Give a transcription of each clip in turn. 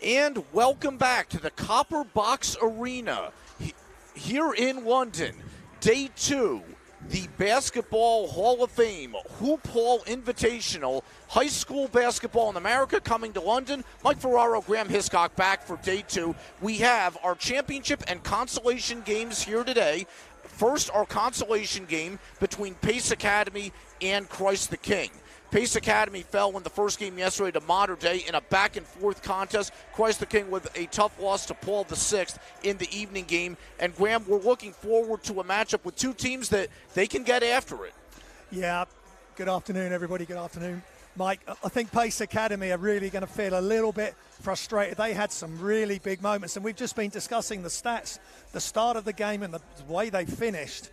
And welcome back to the Copper Box Arena here in London. Day 2, the Basketball Hall of Fame, Hoophall Invitational, high school basketball in America coming to London. Mike Ferraro, Graham Hiscock back for Day 2. We have our championship and consolation games here today. First, our consolation game between Pace Academy and Christ the King. Pace Academy fell in the first game yesterday to Mater Dei in a back-and-forth contest. Christ the King with a tough loss to Paul VI in the evening game. And, Graham, we're looking forward to a matchup with two teams that they can get after it. Yeah, good afternoon, everybody. Good afternoon, Mike. I think Pace Academy are really going to feel a little bit frustrated. They had some really big moments, and we've just been discussing the stats, the start of the game and the way they finished.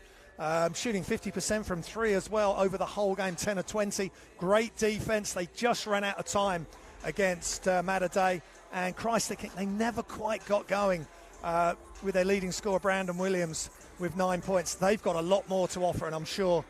Shooting 50% from three as well over the whole game, 10 of 20. Great defense. They just ran out of time against Mater Dei. And Christ the King, they never quite got going with their leading scorer, Brandon Williams, with 9 points. They've got a lot more to offer, and I'm sure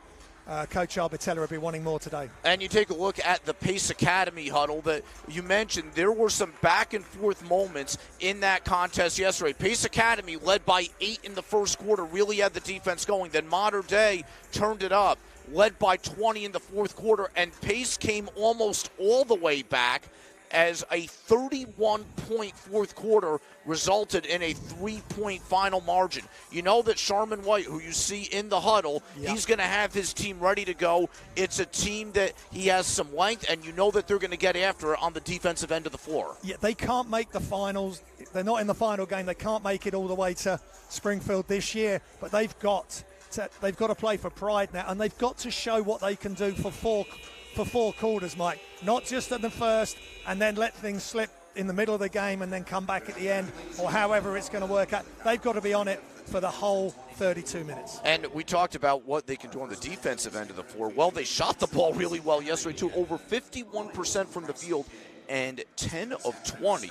Coach Arbitella will be wanting more today. And you take a look at the Pace Academy huddle that you mentioned. There were some back-and-forth moments in that contest yesterday. Pace Academy led by 8 in the first quarter, really had the defense going. Then Mater Dei turned it up, led by 20 in the fourth quarter, and Pace came almost all the way back as a 31-point fourth quarter resulted in a 3-point final margin. You know that Sharman White, who you see in the huddle, he's going to have his team ready to go. It's a team that he has some length, and you know that they're going to get after it on the defensive end of the floor. Yeah, they can't make the finals. They're not in the final game. They can't make it all the way to Springfield this year, but they've got to play for pride now, and they've got to show what they can do for four quarters, Mike. Not just at the first and then let things slip in the middle of the game and then come back at the end, or however it's going to work out. They've got to be on it for the whole 32 minutes. And we talked about what they can do on the defensive end of the floor. Well, they shot the ball really well yesterday, too. Over 51% from the field and 10 of 20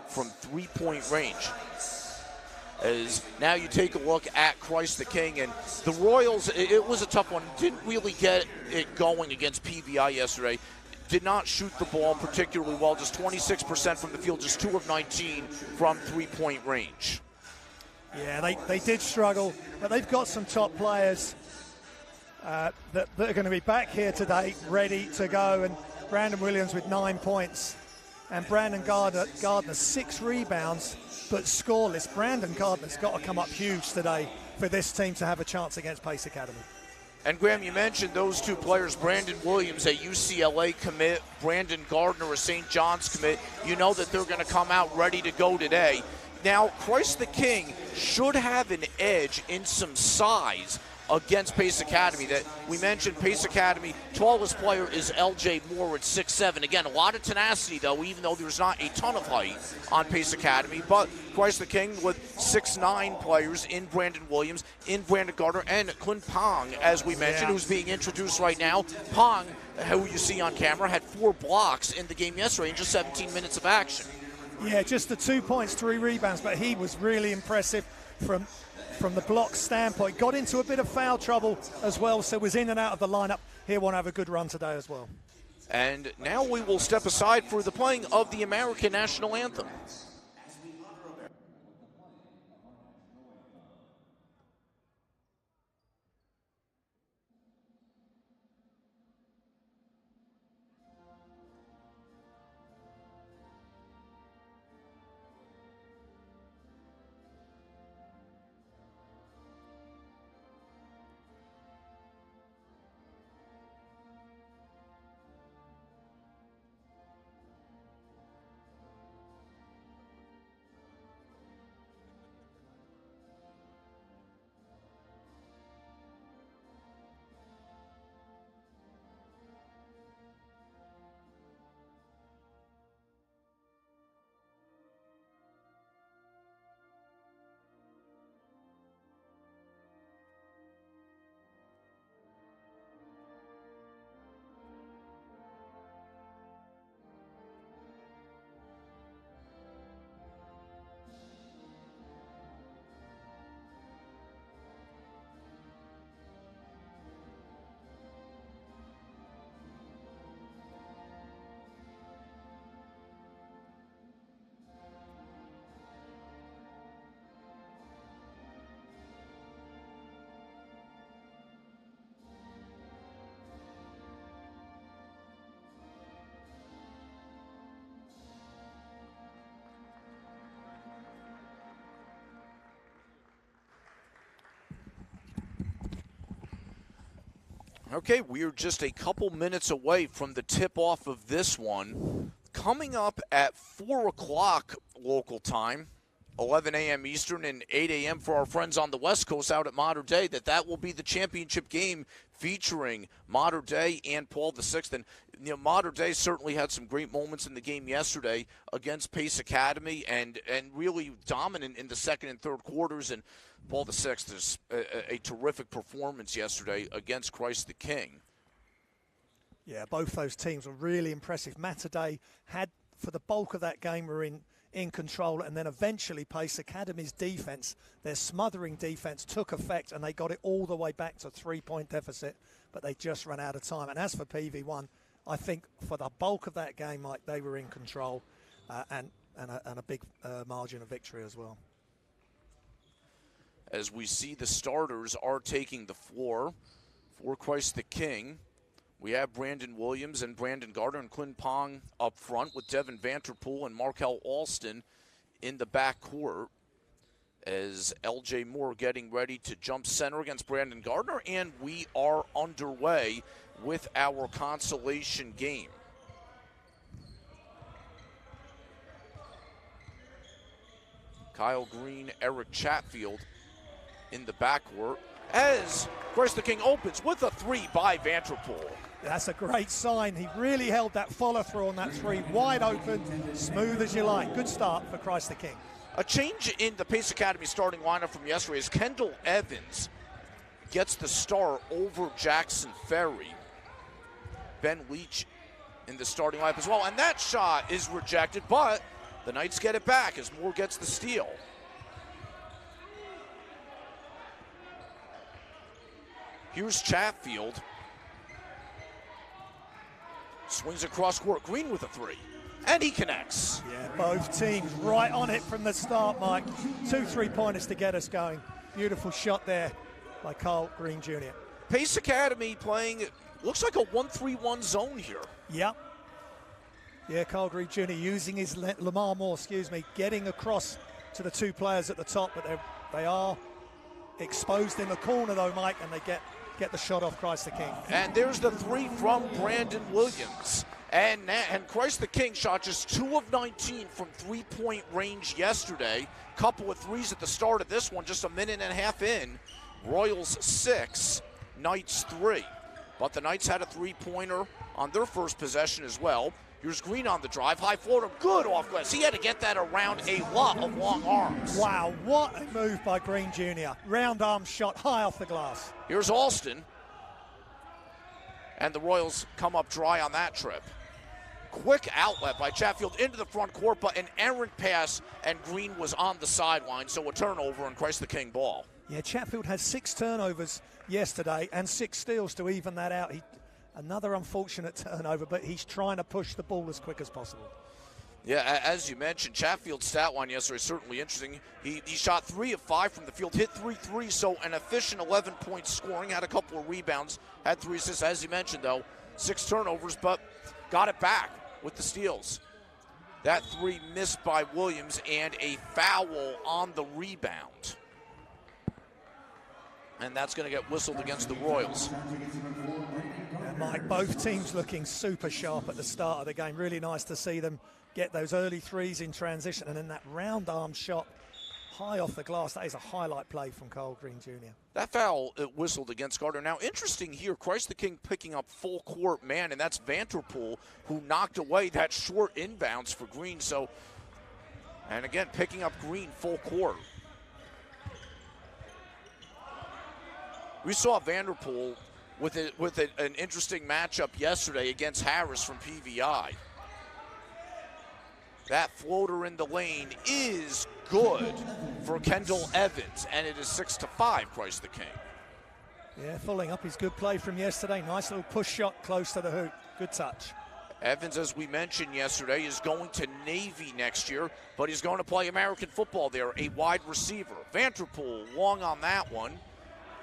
from three-point range. As now you take a look at Christ the King, and the Royals, it was a tough one. Didn't really get it going against PVI yesterday. Did not shoot the ball particularly well, just 26% from the field, just 2 of 19 from three-point range. Yeah, they did struggle, but they've got some top players that are going to be back here today, ready to go. And Brandon Williams with 9 points, and Brandon Gardner 6 rebounds, but scoreless. Brandon Gardner's got to come up huge today for this team to have a chance against Pace Academy. And, Graham, you mentioned those two players, Brandon Williams, a UCLA commit, Brandon Gardner, a St. John's commit. You know that they're going to come out ready to go today. Now, Christ the King should have an edge in some size against Pace Academy. That we mentioned, Pace Academy, tallest player is LJ Moore at 6'7". Again, a lot of tenacity, though, even though there's not a ton of height on Pace Academy. But Christ the King with 6'9" players in Brandon Williams, in Brandon Gardner, and Quinn Pong, as we mentioned, who's being introduced right now. Pong, who you see on camera, had 4 blocks in the game yesterday in just 17 minutes of action. Yeah, just the 2 points, 3 rebounds, but he was really impressive from the block standpoint. Got into a bit of foul trouble as well, so was in and out of the lineup. He'll want to have a good run today as well. And now we will step aside for the playing of the American National Anthem. Okay, we're just a couple minutes away from the tip-off of this one. Coming up at 4 o'clock local time, 11 a.m. Eastern and 8 a.m. for our friends on the West Coast out at Mater Dei, that will be the championship game featuring Mater Dei and Paul VI. And Mater Dei certainly had some great moments in the game yesterday against Pace Academy and really dominant in the second and third quarters. And Paul VI is a terrific performance yesterday against Christ the King. Yeah, both those teams were really impressive. Mater Dei had, for the bulk of that game, were in control, and then eventually Pace Academy's defense, their smothering defense, took effect, and they got it all the way back to 3-point deficit, but they just ran out of time. And as for PV1, I think for the bulk of that game, Mike, they were in control and a big margin of victory as well. As we see, the starters are taking the floor for Christ the King. We have Brandon Williams and Brandon Gardner and Quinn Pong up front with Devin Vanterpool and Markel Alston in the backcourt, as LJ Moore getting ready to jump center against Brandon Gardner, and we are underway with our consolation game. Kyle Green, Eric Chatfield in the backcourt as Christ the King opens with a three by Vanterpool. That's a great sign. He really held that follow-through on that three, wide open, smooth as you like. Good start for Christ the King. A change in the Pace Academy starting lineup from yesterday is Kendall Evans gets the start over Jackson Ferry. Ben Leach in the starting lineup as well, and that shot is rejected, but the Knights get it back as Moore gets the steal. Here's Chatfield. Swings across court. Green with a three. And he connects. Yeah, both teams right on it from the start, Mike. 2 3-pointers to get us going. Beautiful shot there by Carl Green Jr. Pace Academy playing, looks like a 1-3-1 zone here. Yep. Yeah, Carl Green Jr. using his Lamar Moore, getting across to the two players at the top, but they are exposed in the corner though, Mike, and they get the shot off Christ the King. And there's the three from Brandon Williams. And Christ the King shot just 2 of 19 from three-point range yesterday. Couple of threes at the start of this one, just a minute and a half in. Royals 6, Knights 3. But the Knights had a three-pointer on their first possession as well. Here's Green on the drive, high floater, good off glass. He had to get that around a lot of long arms. Wow, what a move by Green Jr. Round arm shot high off the glass. Here's Alston. And the Royals come up dry on that trip. Quick outlet by Chatfield into the front court, but an errant pass, and Green was on the sideline, so a turnover and Christ the King ball. Yeah, Chatfield had 6 turnovers yesterday and 6 steals to even that out. Another unfortunate turnover, but he's trying to push the ball as quick as possible. Yeah, as you mentioned, Chatfield's stat line yesterday is certainly interesting. He shot 3 of 5 from the field, hit 3 threes, so an efficient 11-point scoring, had a couple of rebounds, had 3 assists. As you mentioned, though, 6 turnovers, but got it back with the steals. That 3 missed by Williams, and a foul on the rebound. And that's going to get whistled against the Royals. Mike, both teams looking super sharp at the start of the game. Really nice to see them get those early threes in transition, and then that round arm shot high off the glass. That is a highlight play from Carl Green Jr. That foul whistled against Gardner. Now, interesting here, Christ the King picking up full court man, and that's Vanterpool who knocked away that short inbounds for Green. So, and again, picking up Green full court. We saw Vanterpool with an interesting matchup yesterday against Harris from PVI. That floater in the lane is good for Kendall Evans, and it is 6-5, Christ the King. Yeah, following up his good play from yesterday. Nice little push shot close to the hoop. Good touch. Evans, as we mentioned yesterday, is going to Navy next year, but he's going to play American football there, a wide receiver. Vanterpool long on that one.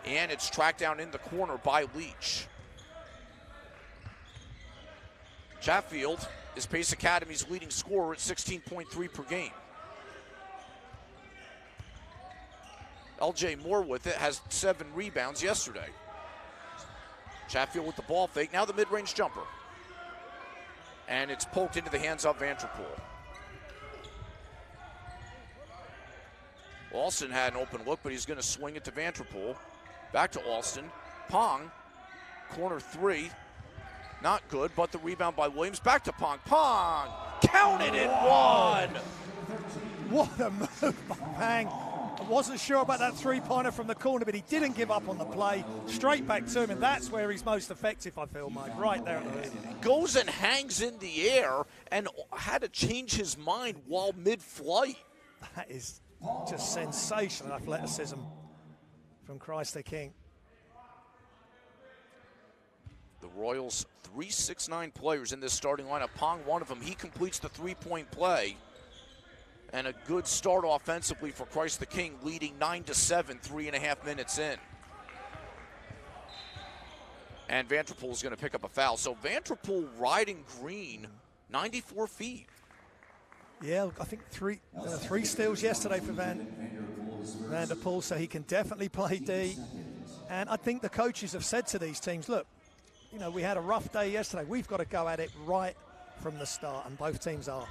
And it's tracked down in the corner by Leach. Chatfield is Pace Academy's leading scorer at 16.3 per game. LJ Moore with it has 7 rebounds yesterday. Chatfield with the ball fake. Now the mid-range jumper. And it's poked into the hands of Vanderpool. Alston had an open look, but he's going to swing it to Vanderpool. Back to Alston. Pong, corner three. Not good, but the rebound by Williams. Back to Pong. Pong! Counted it, one! What a move by Pang. I wasn't sure about that three-pointer from the corner, but he didn't give up on the play. Straight back to him, and that's where he's most effective, I feel, Mike. Right there at the rim. Goes and hangs in the air and had to change his mind while mid-flight. That is just sensational athleticism from Christ the King. The Royals, 3-6-9 players in this starting lineup. Pong, one of them. He completes the three-point play. And a good start offensively for Christ the King, leading 9-7, 3.5 minutes in. And Vanderpool is going to pick up a foul. So Vanderpool riding green, 94 feet. Yeah, I think three steals yesterday for Vanderpool, so he can definitely play D. And I think the coaches have said to these teams, look, you know, we had a rough day yesterday. We've got to go at it right from the start, and both teams are.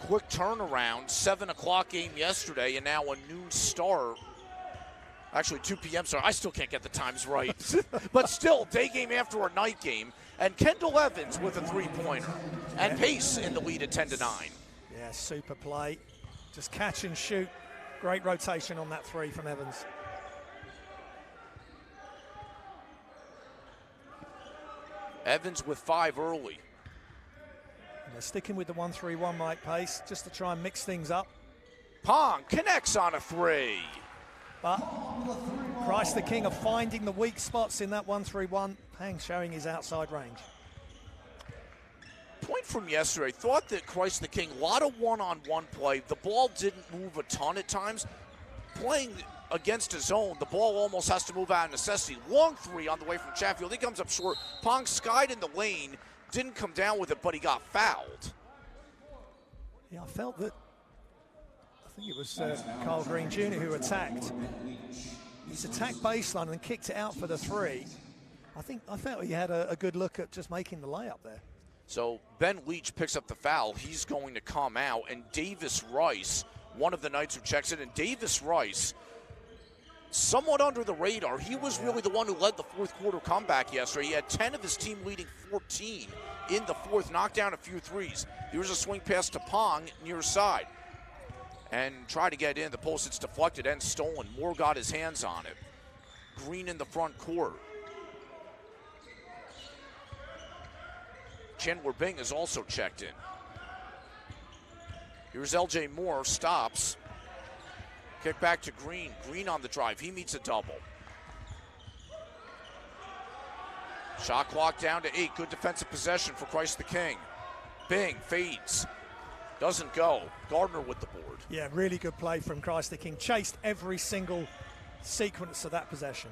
Quick turnaround, 7 o'clock game yesterday, and now a noon start. Actually, 2 p.m. start. I still can't get the times right. But still, day game after a night game. And Kendall Evans with a three-pointer. And Pace in the lead at 10-9. Yeah, super play. Just catch and shoot. Great rotation on that three from Evans. Evans with 5 early. And they're sticking with the 1-3-1, Mike Pace, just to try and mix things up. Pong connects on a three. But Christ the King are finding the weak spots in that 1-3-1. Pang showing his outside range. Point from yesterday, thought that Christ the King, a lot of one-on-one play. The ball didn't move a ton at times. Playing against his own, the ball almost has to move out of necessity. Long three on the way from Chatfield. He comes up short. Pong skied in the lane, didn't come down with it, but he got fouled. Yeah, I felt that, I think it was Carl Green Jr. who attacked. He's attacked baseline and kicked it out for the three. I felt he had a good look at just making the layup there. So Ben Leach picks up the foul. He's going to come out, and Davis Rice, one of the Knights who checks it, and Davis Rice, somewhat under the radar. He was really the one who led the fourth quarter comeback yesterday. He had 10 of his team leading 14 in the fourth, knocked down a few threes. Here's a swing pass to Pong near side. And try to get in. The post, it's deflected and stolen. Moore got his hands on it. Green in the front court. Chandler Bing is also checked in. Here's L.J. Moore, stops. Kick back to Green. Green on the drive. He meets a double. Shot clock down to 8. Good defensive possession for Christ the King. Bing fades. Doesn't go. Gardner with the board. Yeah, really good play from Christ the King. Chased every single sequence of that possession.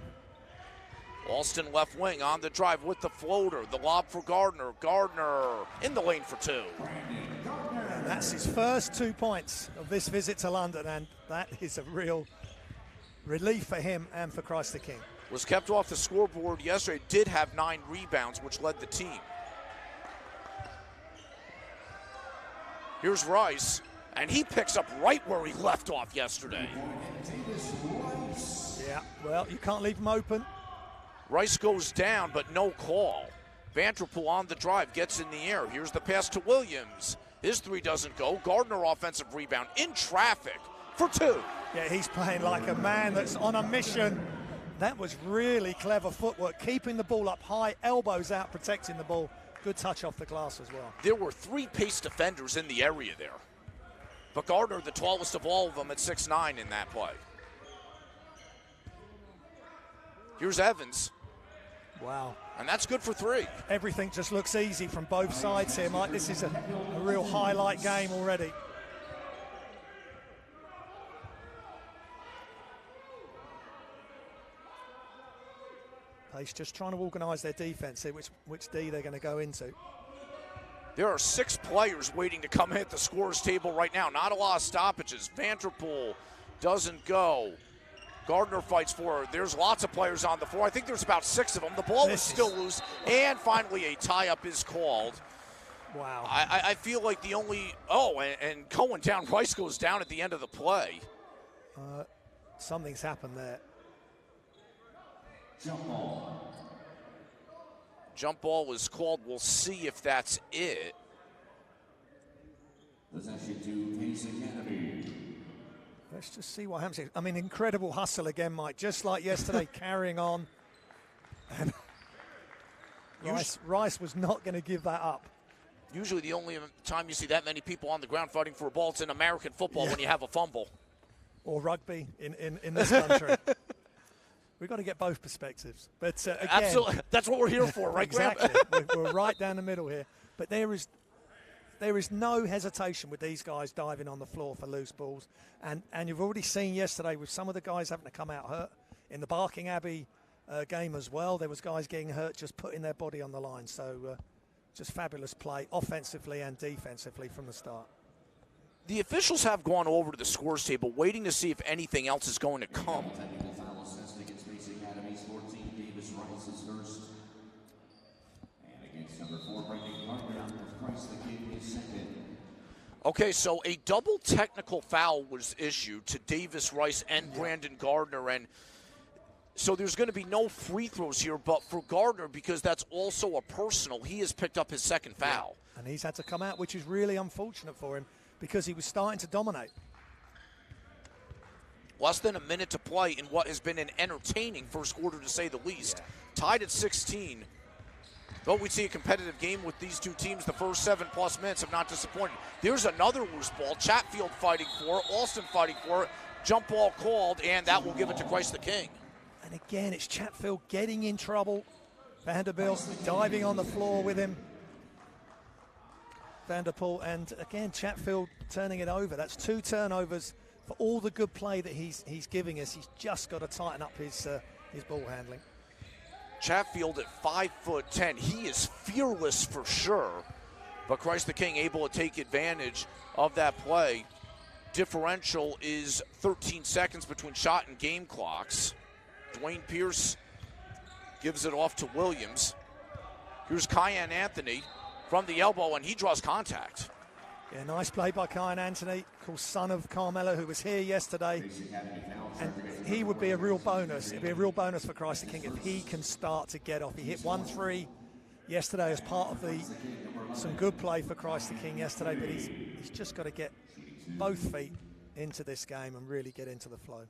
Alston left wing on the drive with the floater. The lob for Gardner. Gardner in the lane for 2. And that's his first 2 points of this visit to London, and that is a real relief for him and for Christ the King. Was kept off the scoreboard yesterday. Did have 9 rebounds, which led the team. Here's Rice, and he picks up right where he left off yesterday. Yeah, well, you can't leave him open. Rice goes down, but no call. Vanderpool on the drive, gets in the air. Here's the pass to Williams. His three doesn't go. Gardner offensive rebound in traffic for 2. Yeah, he's playing like a man that's on a mission. That was really clever footwork, keeping the ball up high, elbows out, protecting the ball. Good touch off the glass as well. There were 3 pace defenders in the area there. But Gardner, the tallest of all of them at 6'9" in that play. Here's Evans. Wow. And that's good for 3. Everything just looks easy from both sides here, Mike. This is a real highlight game already. Pace just trying to organise their defence here, which D they're going to go into. There are 6 players waiting to come hit the scorer's table right now. Not a lot of stoppages. Vanderpool doesn't go. Gardner fights for it. There's lots of players on the floor. I think there's about 6 of them. The ball is still loose, and finally a tie-up is called. Wow. I feel like the only and Cohen down. Rice goes down at the end of the play. Something's happened there. Jump ball was called. We'll see if that's it. Possession to Pace Academy. Let's just see what happens here. I mean, incredible hustle again, Mike. Just like yesterday, carrying on. And Rice was not going to give that up. Usually the only time you see that many people on the ground fighting for a ball, it's in American football when you have a fumble. Or rugby in this country. We've got to get both perspectives. But again, absolutely, that's what we're here for, right, exactly. We're right down the middle here. But there is no hesitation with these guys diving on the floor for loose balls. And you've already seen yesterday with some of the guys having to come out hurt. In the Barking Abbey game as well, there was guys getting hurt just putting their body on the line. So just fabulous play offensively and defensively from the start. The officials have gone over to the scores table waiting to see if anything else is going to come. Technical foul assessed against Pace Academy's 14, Davis Rice is first. And against number 4, Brendan Gardner of Christ the King is second. Okay, so a double technical foul was issued to Davis Rice and Brandon Gardner, and so there's going to be no free throws here, but for Gardner, because that's also a personal, he has picked up his second foul. And he's had to come out, which is really unfortunate for him because he was starting to dominate. Less than a minute to play in what has been an entertaining first quarter, to say the least. Tied at 16. But we see a competitive game with these two teams. The first 7+ minutes have not disappointed. There's another loose ball. Chatfield fighting for it. Alston fighting for it. Jump ball called, and that will give it to Christ the King. And again, it's Chatfield getting in trouble. Vanderbilt diving on the floor with him. Vanderpool, and again, Chatfield turning it over. That's 2 turnovers for all the good play that he's giving us. He's just got to tighten up his ball handling. Chatfield at 5'10". He is fearless for sure, but Christ the King able to take advantage of that play. Differential is 13 seconds between shot and game clocks. Dwayne Pierce gives it off to Williams. Here's Kyan Anthony from the elbow, and he draws contact. Yeah, nice play by Kyan Anthony, of course, son of Carmelo, who was here yesterday. And he would be a real bonus. It'd be a real bonus for Christ the King if he can start to get off. He hit 1-3 yesterday as part of some good play for Christ the King yesterday, but he's just got to get both feet into this game and really get into the flow.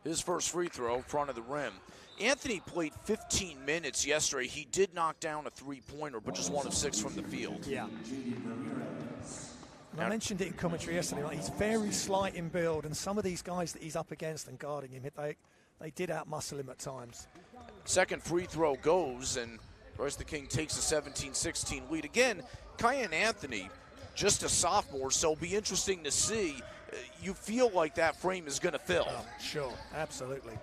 His first free throw in front of the rim. Anthony played 15 minutes yesterday. He did knock down a three-pointer, but just 1 of 6 from the field. Yeah. And I mentioned it in commentary yesterday. Like, he's very slight in build, and some of these guys that he's up against and guarding him, they did outmuscle him at times. Second free throw goes, and Christ the King takes a 17-16 lead. Again, Kyan Anthony, just a sophomore, so it'll be interesting to see. You feel like that frame is going to fill. Sure, absolutely.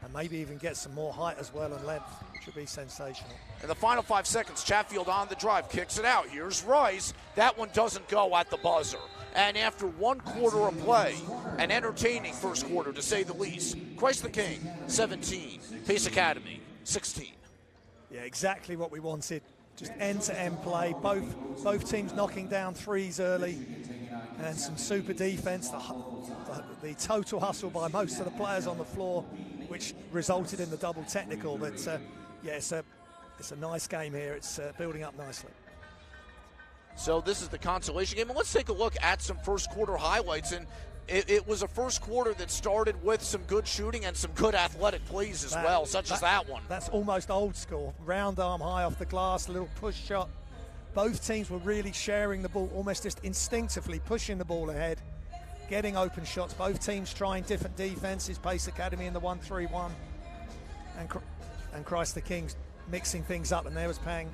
And maybe even get some more height as well and length, which would be sensational. In the final 5 seconds, Chatfield on the drive, kicks it out. Here's Rice. That one doesn't go at the buzzer. And after 1 quarter of play, an entertaining first quarter, to say the least, Christ the King, 17, Pace Academy, 16. Yeah, exactly what we wanted. Just end-to-end play. Both teams knocking down threes early, and some super defense. The total hustle by most of the players on the floor, which resulted in the double technical. But yeah, it's a nice game here. It's building up nicely. So this is the consolation game, and let's take a look at some first quarter highlights. And it was a first quarter that started with some good shooting and some good athletic plays as well, such as that one. That's almost old school. Round arm high off the glass, a little push shot. Both teams were really sharing the ball, almost just instinctively pushing the ball ahead, getting open shots. Both teams trying different defenses. Pace Academy in the 1-3-1, and Christ the King's mixing things up. And there was Pang.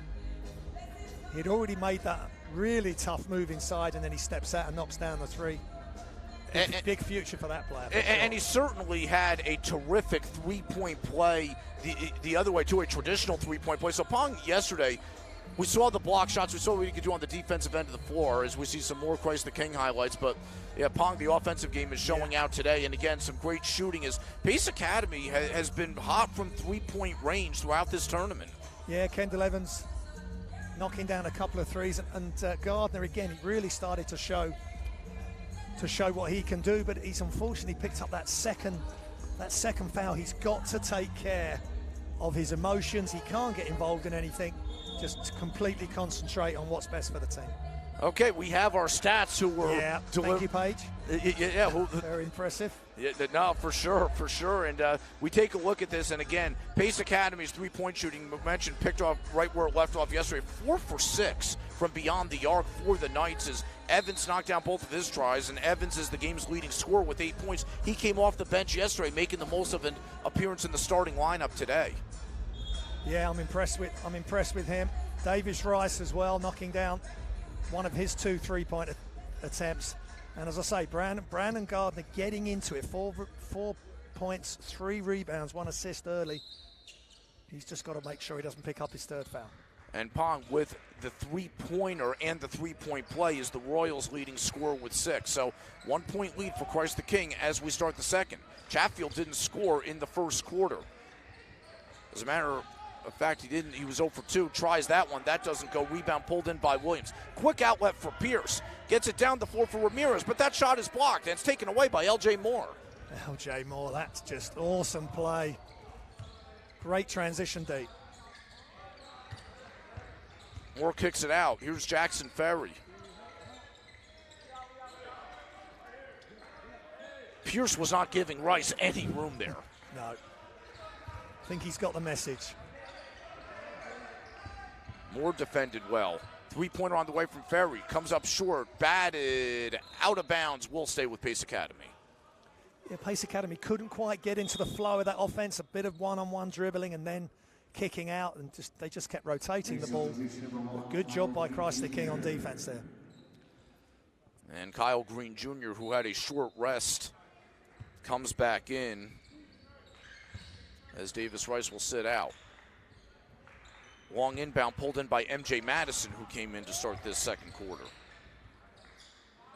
He'd already made that really tough move inside, and then he steps out and knocks down the three. Big future for that player. And he certainly had a terrific three-point play the other way, too, a traditional three-point play. So Pong yesterday We saw the block shots. We saw what he could do on the defensive end of the floor as we see some more Christ the King highlights. But, yeah, Pong, the offensive game is showing out today. And, again, some great shooting as Pace Academy has been hot from three-point range throughout this tournament. Yeah, Kendall Evans knocking down a couple of threes. And Gardner, again, he really started to show what he can do. But he's unfortunately picked up that second foul. He's got to take care of his emotions. He can't get involved in anything. Just completely concentrate on what's best for the team. Okay, we have our stats who were... Yeah, thank you, Paige. Yeah. Very impressive. Yeah, no, for sure. And we take a look at this, and again, Pace Academy's three-point shooting, mentioned, picked off right where it left off yesterday, 4 for 6 from beyond the arc for the Knights as Evans knocked down both of his tries, and Evans is the game's leading scorer with 8 points. He came off the bench yesterday, making the most of an appearance in the starting lineup today. Yeah, I'm impressed with him. Davis Rice as well, knocking down one of his 2 3-point attempts. And as I say, Brandon Gardner getting into it. 4 points, 3 rebounds, 1 assist early. He's just got to make sure he doesn't pick up his 3rd foul. And Pong, with the three-pointer and the three-point play, is the Royals' leading scorer with 6. So 1-point lead for Christ the King as we start the second. Chatfield didn't score in the first quarter. As a matter of fact, he was 0 for 2, tries that one. That doesn't go. Rebound pulled in by Williams. Quick outlet for Pierce. Gets it down the floor for Ramirez, but that shot is blocked, and it's taken away by L.J. Moore. L.J. Moore, that's just awesome play. Great transition D. Moore kicks it out. Here's Jackson Ferry. Pierce was not giving Rice any room there. No. I think he's got the message. Moore defended well. 3-pointer on the way from Ferry. Comes up short. Batted. Out of bounds. Will stay with Pace Academy. Yeah, Pace Academy couldn't quite get into the flow of that offense. A bit of one-on-one dribbling and then kicking out. And they just kept rotating the ball. A good job by Christ the King on defense there. And Kyle Green Jr., who had a short rest, comes back in as Davis Rice will sit out. Long inbound pulled in by M.J. Madison, who came in to start this second quarter.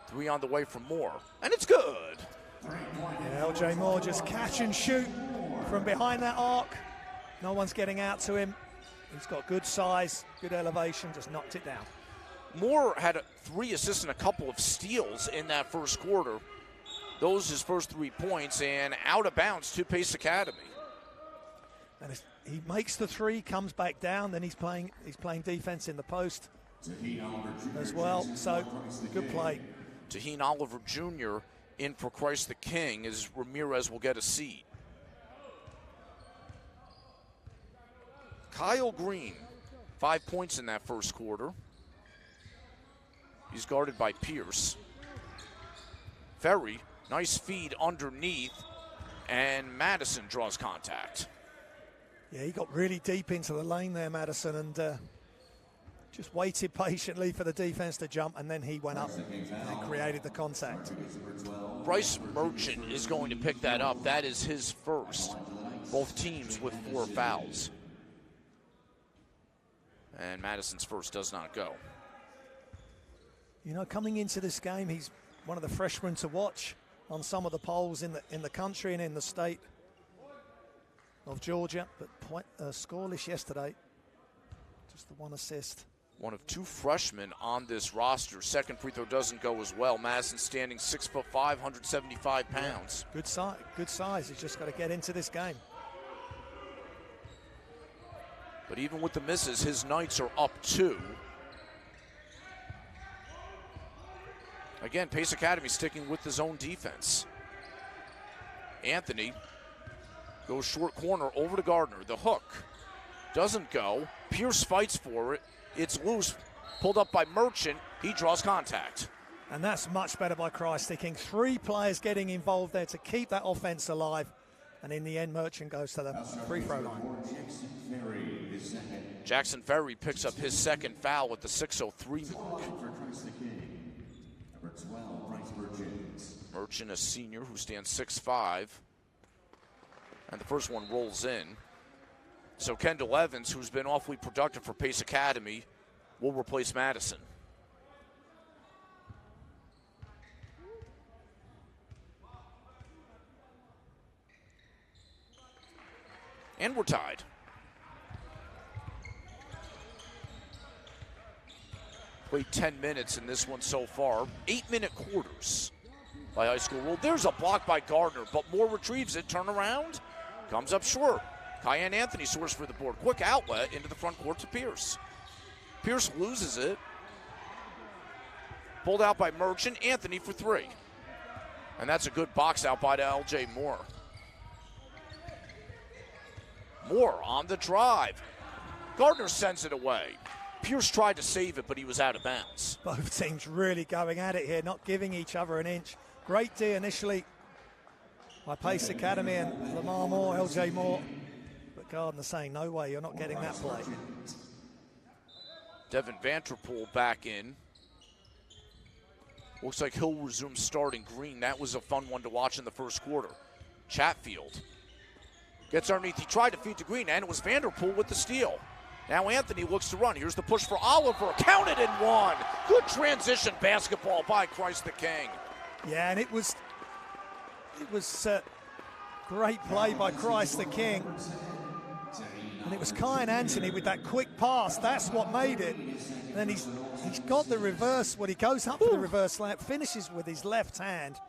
3 on the way from Moore, and it's good. Yeah, L.J. Moore just catch and shoot from behind that arc. No one's getting out to him. He's got good size, good elevation, just knocked it down. Moore had 3 assists and a couple of steals in that first quarter. Those his first 3 points, and out of bounds to Pace Academy. And he makes the 3, comes back down, then he's playing defense in the post as well. So good play. Taheen Oliver Jr. in for Christ the King as Ramirez will get a seat. Kyle Green, 5 points in that first quarter. He's guarded by Pierce. Ferry, nice feed underneath, and Madison draws contact. Yeah, he got really deep into the lane there, Madison, and just waited patiently for the defense to jump, and then he went up and created the contact. Bryce Merchant is going to pick that up. That is his first. Both teams with 4 fouls. And Madison's first does not go. You know, coming into this game, he's one of the freshmen to watch on some of the polls in the country and in the state of Georgia, but scoreless yesterday. Just the 1 assist. One of 2 freshmen on this roster. Second free throw doesn't go as well. Madison standing 6'5", 175 pounds. Good size. He's just got to get into this game. But even with the misses, his Knights are up 2. Again, Pace Academy sticking with his own defense. Anthony goes short corner over to Gardner. The hook doesn't go. Pierce fights for it. It's loose. Pulled up by Merchant. He draws contact. And that's much better by Christ sticking. 3 players getting involved there to keep that offense alive. And in the end, Merchant goes to the free throw line. Jackson Ferry picks up his second foul at the 6:03 mark. Merchant, a senior who stands 6'5". And the first one rolls in. So Kendall Evans, who's been awfully productive for Pace Academy, will replace Madison. And we're tied. Played 10 minutes in this one so far. 8-minute quarters by high school rule. There's a block by Gardner, but Moore retrieves it. Turn around. Comes up short. Cayenne Anthony soars for the board. Quick outlet into the front court to Pierce. Pierce loses it. Pulled out by Merchant. Anthony for three. And that's a good box out by L.J. Moore. Moore on the drive. Gardner sends it away. Pierce tried to save it, but he was out of bounds. Both teams really going at it here, not giving each other an inch. Great D initially by Pace Academy and Lamar Moore, L.J. Moore. But Gardner saying, no way, you're not getting that play. Devin Vanterpool back in. Looks like he'll resume starting Green. That was a fun one to watch in the first quarter. Chatfield gets underneath. He tried to feed to Green, and it was Vanderpool with the steal. Now Anthony looks to run. Here's the push for Oliver. Counted and one. Good transition basketball by Christ the King. Yeah, and it was great play by Christ the King. And it was Cayenne Anthony with that quick pass. That's what made it. And then he's got the reverse. When he goes up for the reverse layup, finishes with his left hand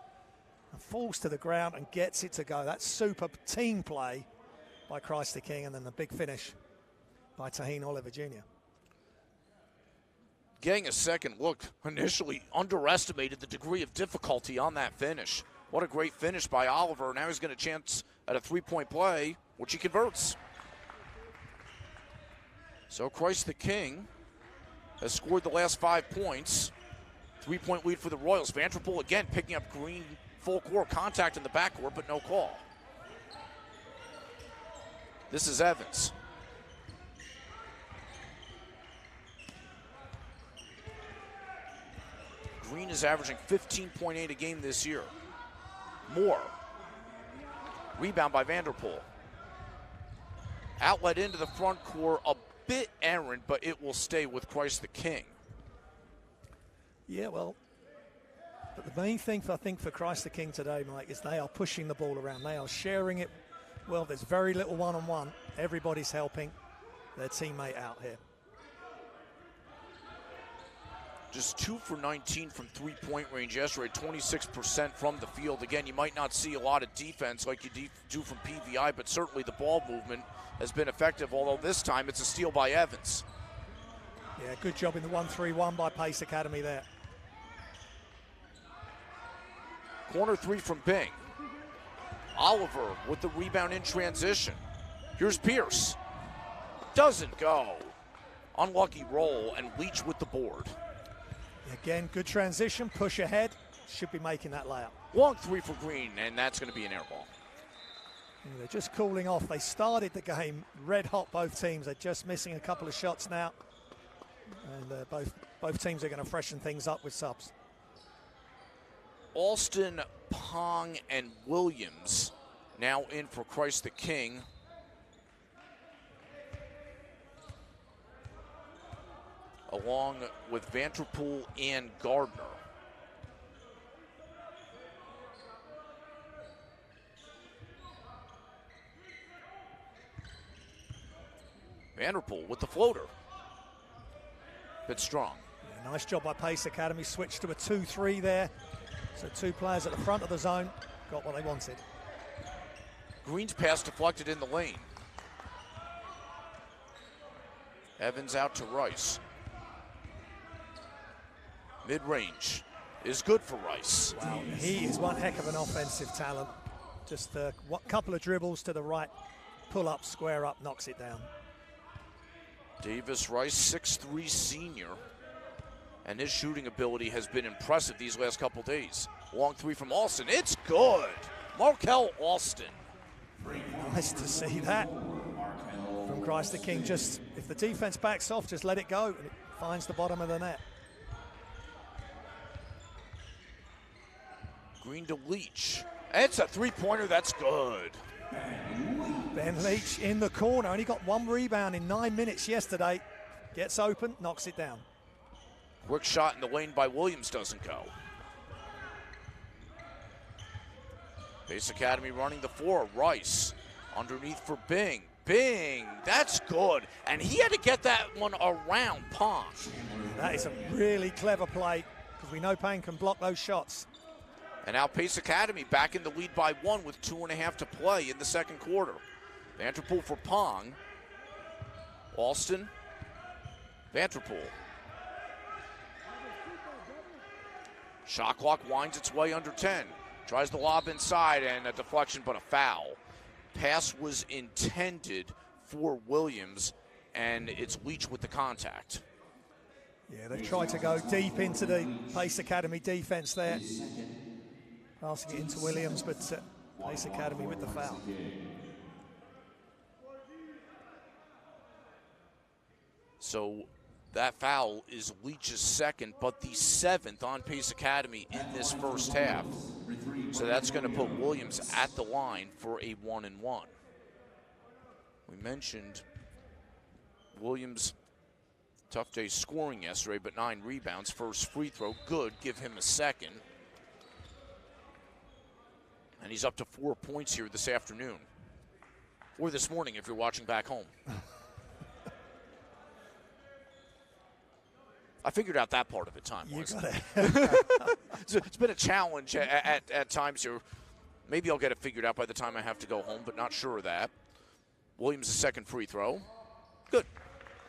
and falls to the ground and gets it to go. That's super team play by Christ the King, and then the big finish by Taheen Oliver Jr. Getting a second look, initially underestimated the degree of difficulty on that finish. What a great finish by Oliver. Now he's got a chance at a three-point play, which he converts. So Christ the King has scored the last 5 points. 3-point lead for the Royals. Vanderpool again picking up Green full court contact in the backcourt, but no call. This is Evans. Green is averaging 15.8 a game this year. Moore. Rebound by Vanderpool. Outlet into the front court, a bit errant, but it will stay with Christ the King. Yeah, well, but the main thing, I think, for Christ the King today, Mike, is they are pushing the ball around. They are sharing it. Well, there's very little one-on-one. Everybody's helping their teammate out here. Just 2 for 19 from three-point range yesterday, 26% from the field. Again, you might not see a lot of defense like you do from PVI, but certainly the ball movement has been effective, although this time it's a steal by Evans. Yeah, good job in the 1-3-1 by Pace Academy there. Corner three from Bing. Oliver with the rebound in transition. Here's Pierce. Doesn't go. Unlucky roll, and Leach with the board. Again, good transition, push ahead. Should be making that layup. Long three for Green, and that's going to be an air ball. They're just cooling off. They started the game red hot, both teams. They're just missing a couple of shots now. And both teams are going to freshen things up with subs. Alston, Pong, and Williams now in for Christ the King. Along with Vanderpool and Gardner. Vanderpool with the floater. Bit strong. Yeah, nice job by Pace Academy. Switched to a 2-3 there. So two players at the front of the zone got what they wanted. Green's pass deflected in the lane. Evans out to Rice. Mid-range is good for Rice. Wow, he is one heck of an offensive talent. Just a couple of dribbles to the right, pull up, square up, knocks it down. Davis Rice, 6'3" senior, and his shooting ability has been impressive these last couple days. Long three from Alston, it's good. Markel Alston. Nice to see that from Christ the King. Just, if the defense backs off, just let it go, and it finds the bottom of the net. Green to Leach. It's a three-pointer, that's good. Ben Leach in the corner, only got one rebound in 9 minutes yesterday. Gets open, knocks it down. Quick shot in the lane by Williams doesn't go. Pace Academy running the floor. Rice underneath for Bing. Bing, that's good. And he had to get that one around Pong. That is a really clever play because we know Payne can block those shots. And now Pace Academy back in the lead by 1 with 2.5 to play in the second quarter. Vanderpool for Pong. Alston. Vanderpool. Shot clock winds its way under 10. Tries the lob inside and a deflection, but a foul. Pass was intended for Williams, and it's Leach with the contact. Yeah, they've tried to go deep into the Pace Academy defense there. Passing it into Williams, but Pace Academy with the foul. So that foul is Leach's second, but the 7th on Pace Academy in this first half. So that's going to put Williams at the line for a 1-and-1. We mentioned Williams, tough day scoring yesterday, but 9 rebounds. First free throw, good. Give him a second. And he's up to 4 points here this afternoon. Or this morning if you're watching back home. I figured out that part of it time-wise. It's been a challenge at times here. Maybe I'll get it figured out by the time I have to go home, but not sure of that. Williams' second free throw. Good.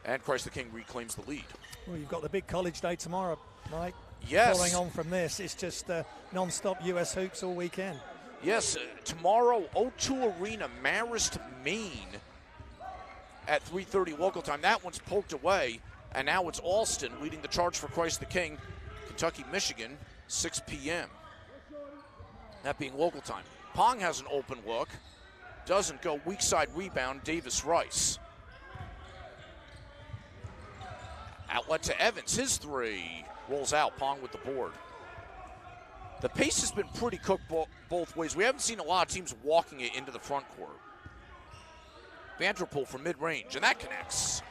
And Christ the King reclaims the lead. Well, you've got the big college day tomorrow, Mike. Yes. Following on from this, it's just non-stop U.S. hoops all weekend. Yes, tomorrow, O2 Arena, Marist, Maine at 3:30 local time. That one's poked away. And now it's Alston leading the charge for Christ the King. Kentucky, Michigan, 6 p.m. That being local time. Pong has an open look. Doesn't go. Weak side rebound, Davis Rice. Outlet to Evans. His 3 rolls out. Pong with the board. The pace has been pretty cooked both ways. We haven't seen a lot of teams walking it into the front court. Vanderpool from mid-range, and that connects.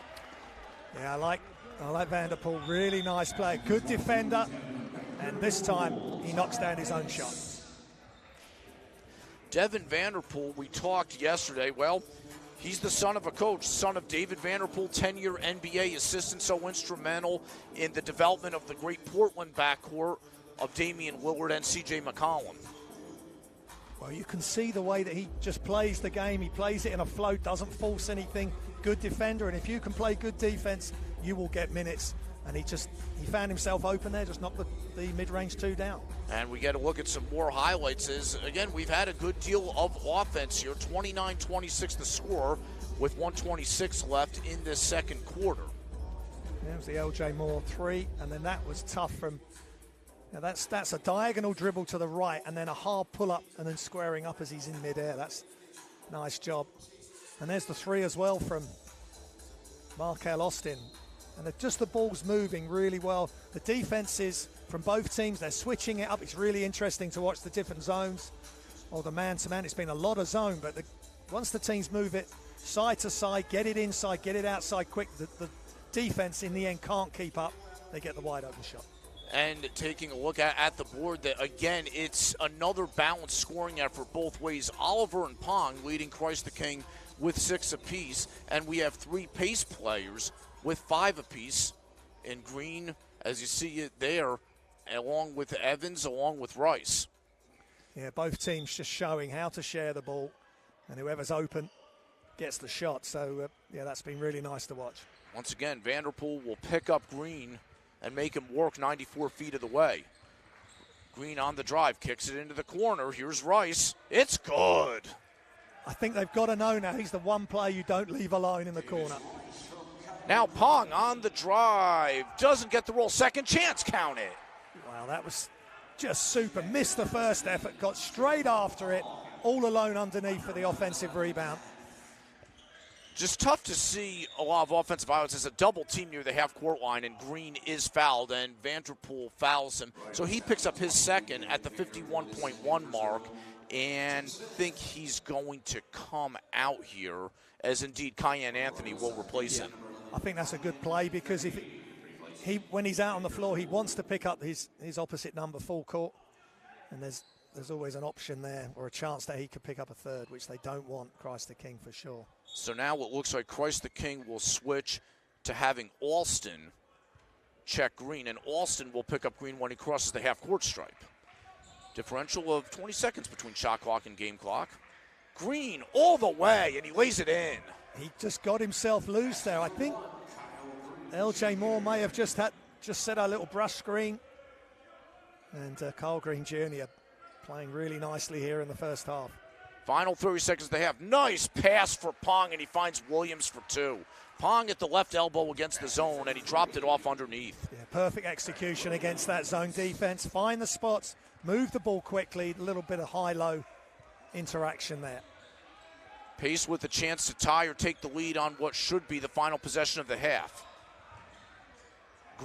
Yeah, I like Vanderpool. Really nice play. Good defender. And this time, he knocks down his own shot. Devin Vanderpool, we talked yesterday. Well, he's the son of a coach, son of David Vanderpool, 10-year NBA assistant, so instrumental in the development of the great Portland backcourt of Damian Lillard and C.J. McCollum. Well, you can see the way that he just plays the game. He plays it in a float, doesn't force anything. Good defender, and if you can play good defense, you will get minutes. And he found himself open there, just knocked the mid-range 2 down. And we get a look at some more highlights. Again, we've had a good deal of offense here. 29-26 the score with 1:26 left in this second quarter. There's the L.J. Moore 3, and then that was tough from... That's a diagonal dribble to the right, and then a hard pull-up, and then squaring up as he's in midair. That's a nice job. And there's the 3 as well from Markel Austin. And just the ball's moving really well. The defenses from both teams, they're switching it up. It's really interesting to watch the different zones. Or the man-to-man, it's been a lot of zone, but once the teams move it side to side, get it inside, get it outside quick, the defense in the end can't keep up. They get the wide-open shot. And taking a look at the board, that again, it's another balanced scoring effort both ways. Oliver and Pong leading Christ the King with 6 apiece, and we have 3 pace players with 5 apiece in green, as you see it there, along with Evans, along with Rice. Yeah, both teams just showing how to share the ball, and whoever's open gets the shot. So, yeah, that's been really nice to watch. Once again, Vanderpool will pick up Green and make him work 94 feet of the way. Green on the drive, kicks it into the corner. Here's Rice. It's good. I think they've got to know now he's the one player you don't leave alone in the corner. Now Pong on the drive. Doesn't get the roll. Second chance, count it. Wow, that was just super. Missed the first effort, got straight after it, all alone underneath for the offensive rebound. Just tough to see a lot of offensive violence. It's a double team near the half-court line, and Green is fouled, and Vanderpool fouls him. So he picks up his second at the 51.1 mark, and think he's going to come out here, as indeed Cayenne Anthony will replace him. I think that's a good play, because when he's out on the floor, he wants to pick up his opposite number full court, and there's always an option there, or a chance that he could pick up a third, which they don't want Christ the King for sure. So now it looks like Christ the King will switch to having Alston check Green, and Alston will pick up Green when he crosses the half-court stripe. Differential of 20 seconds between shot clock and game clock. Green all the way, and he lays it in. He just got himself loose there. I think LJ Moore may have just set a little brush screen. And Kyle Green Jr. playing really nicely here in the first half. Final 30 seconds of the half. Nice pass for Pong, and he finds Williams for two. Pong at the left elbow against the zone, and he dropped it off underneath. Yeah, perfect execution against that zone defense. Find the spots, move the ball quickly, a little bit of high-low interaction there. Pace with a chance to tie or take the lead on what should be the final possession of the half.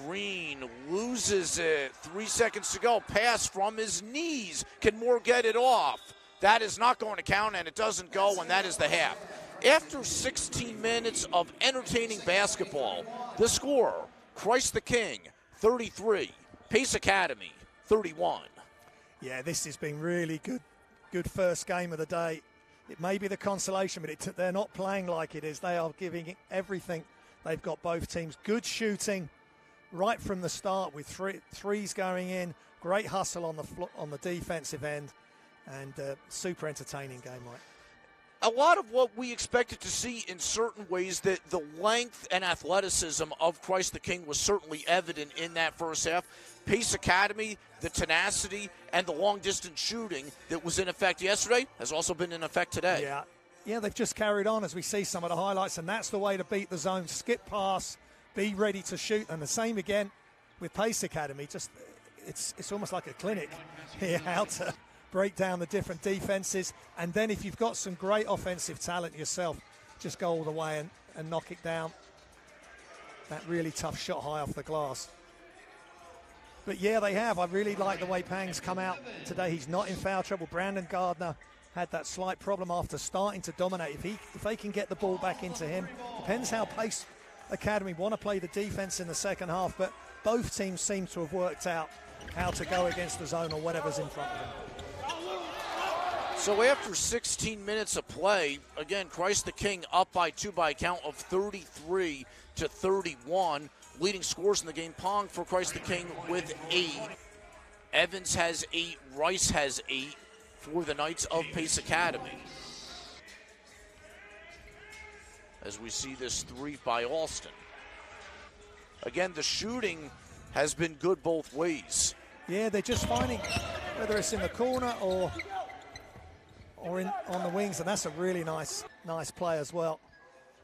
Green loses it. 3 seconds to go. Pass from his knees. Can Moore get it off? That is not going to count, and it doesn't go, and that is the half. After 16 minutes of entertaining basketball, the score, Christ the King, 33, Pace Academy, 31. Yeah, this has been really good first game of the day. It may be the consolation, but they're not playing like it is. They are giving it everything. They've got both teams. Good shooting right from the start with threes going in. Great hustle on the defensive end, and super entertaining game, Mike. A lot of what we expected to see in certain ways, that the length and athleticism of Christ the King was certainly evident in that first half. Pace Academy, the tenacity, and the long-distance shooting that was in effect yesterday has also been in effect today. Yeah, they've just carried on as we see some of the highlights, and that's the way to beat the zone. Skip pass, be ready to shoot, and the same again with Pace Academy. Just it's almost like a clinic here, how to break down the different defenses, and then if you've got some great offensive talent yourself, just go all the way and knock it down. That really tough shot high off the glass. But yeah, they have. I really like the way Pang's come out today. He's not in foul trouble. Brandon Gardner had that slight problem after starting to dominate. If they can get the ball back into him, depends how Pace Academy want to play the defense in the second half, but both teams seem to have worked out how to go against the zone or whatever's in front of them. So after 16 minutes of play, again, Christ the King up by 2 by a count of 33 to 31. Leading scores in the game, Pong for Christ the King with 8. Evans has 8, Rice has 8 for the Knights of Pace Academy. As we see this 3 by Alston. Again, the shooting has been good both ways. Yeah, they're just finding, whether it's in the corner or on the wings, and that's a really nice play as well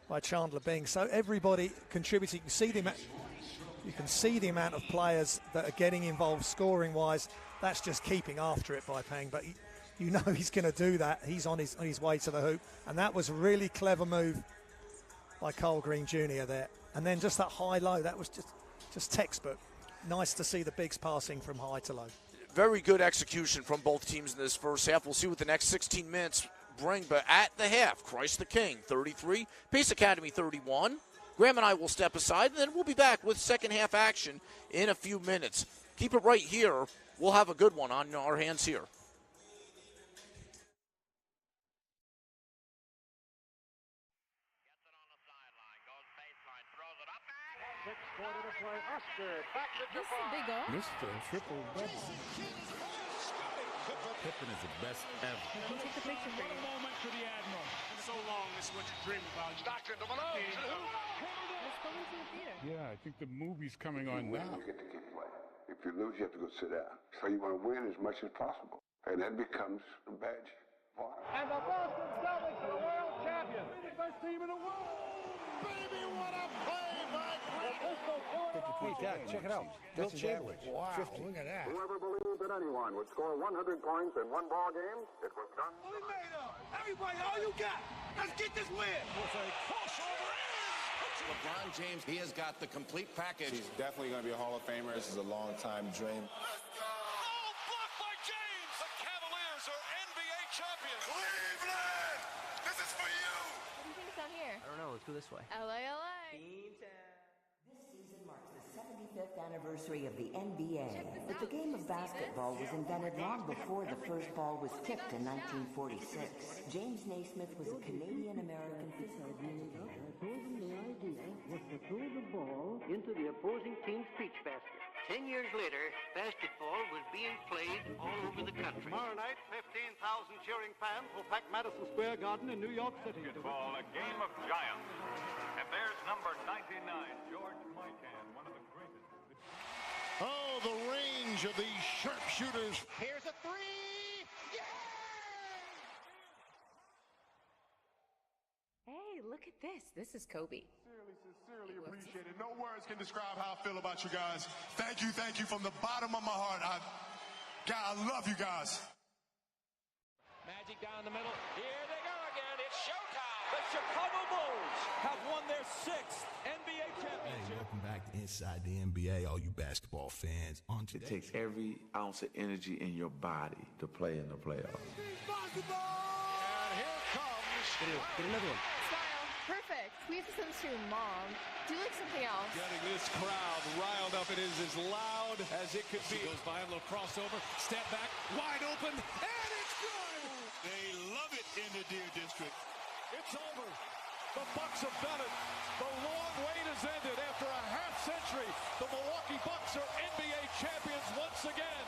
by Chandler Bing. So everybody contributing. You can see the amount of players that are getting involved scoring-wise. That's just keeping after it by Pang, but you know he's going to do that. He's on his way to the hoop, and that was a really clever move by Kyle Green Jr. there. And then just that high-low, that was just textbook. Nice to see the bigs passing from high to low. Very good execution from both teams in this first half. We'll see what the next 16 minutes bring, but at the half, Christ the King, 33, Pace Academy, 31. Graham and I will step aside, and then we'll be back with second half action in a few minutes. Keep it right here. We'll have a good one on our hands here. Mr. Triple Double. Pippen is the best ever. One moment for the Admiral. So long, this is what you dream about. Stockton to Malone. Yeah, I think the movie's coming on now. You get to keep playing. If you lose, you have to go sit down. So you want to win as much as possible. And that becomes a badge. And the Boston Celtics are world champions. Best team in the world. Baby, what a play by Hey, Dad, check it out. That's his average. Wow, 50. Look at that. Whoever believed that anyone would score 100 points in one ball game, it was done. Everybody, all you got. Let's get this win. LeBron James, he has got the complete package. He's definitely going to be a Hall of Famer. This is a long-time dream. Oh, blocked by James. The Cavaliers are NBA champions. Cleveland, this is for you. What do you think is out here? I don't know. Let's go this way. LA. Team 10. 75th anniversary of the NBA, but the game of basketball was invented long before the first ball was kicked in 1946. James Naismith was a Canadian-American physical educator. I told them the idea was to throw the ball into the opposing team's peach basket. 10 years later, basketball was being played all over the country. Tomorrow night, 15,000 cheering fans will pack Madison Square Garden in New York City. Basketball, a game of giants. And there's number 99, George Mikan, one of the greatest. Oh, the range of these sharpshooters. Here's a three! Yeah! Hey, look at this. This is Kobe. Sincerely appreciate it. No words can describe how I feel about you guys. Thank you from the bottom of my heart. God, I love you guys. Magic down the middle. Here they go again. It's showtime. The Chicago Bulls have won their 6th NBA championship. Hey, welcome back to Inside the NBA, all you basketball fans. It takes every ounce of energy in your body to play in the playoffs. And here comes... Get another one. Smile. Perfect. We have to send this to your mom. Do like something else. Getting this crowd riled up. It is as loud as it could be. Goes by a little crossover. Step back. Wide open. And it's good. They love it in the Deer District. It's over. The Bucks have done it. The long wait has ended. After a half century, the Milwaukee Bucks are NBA champions once again.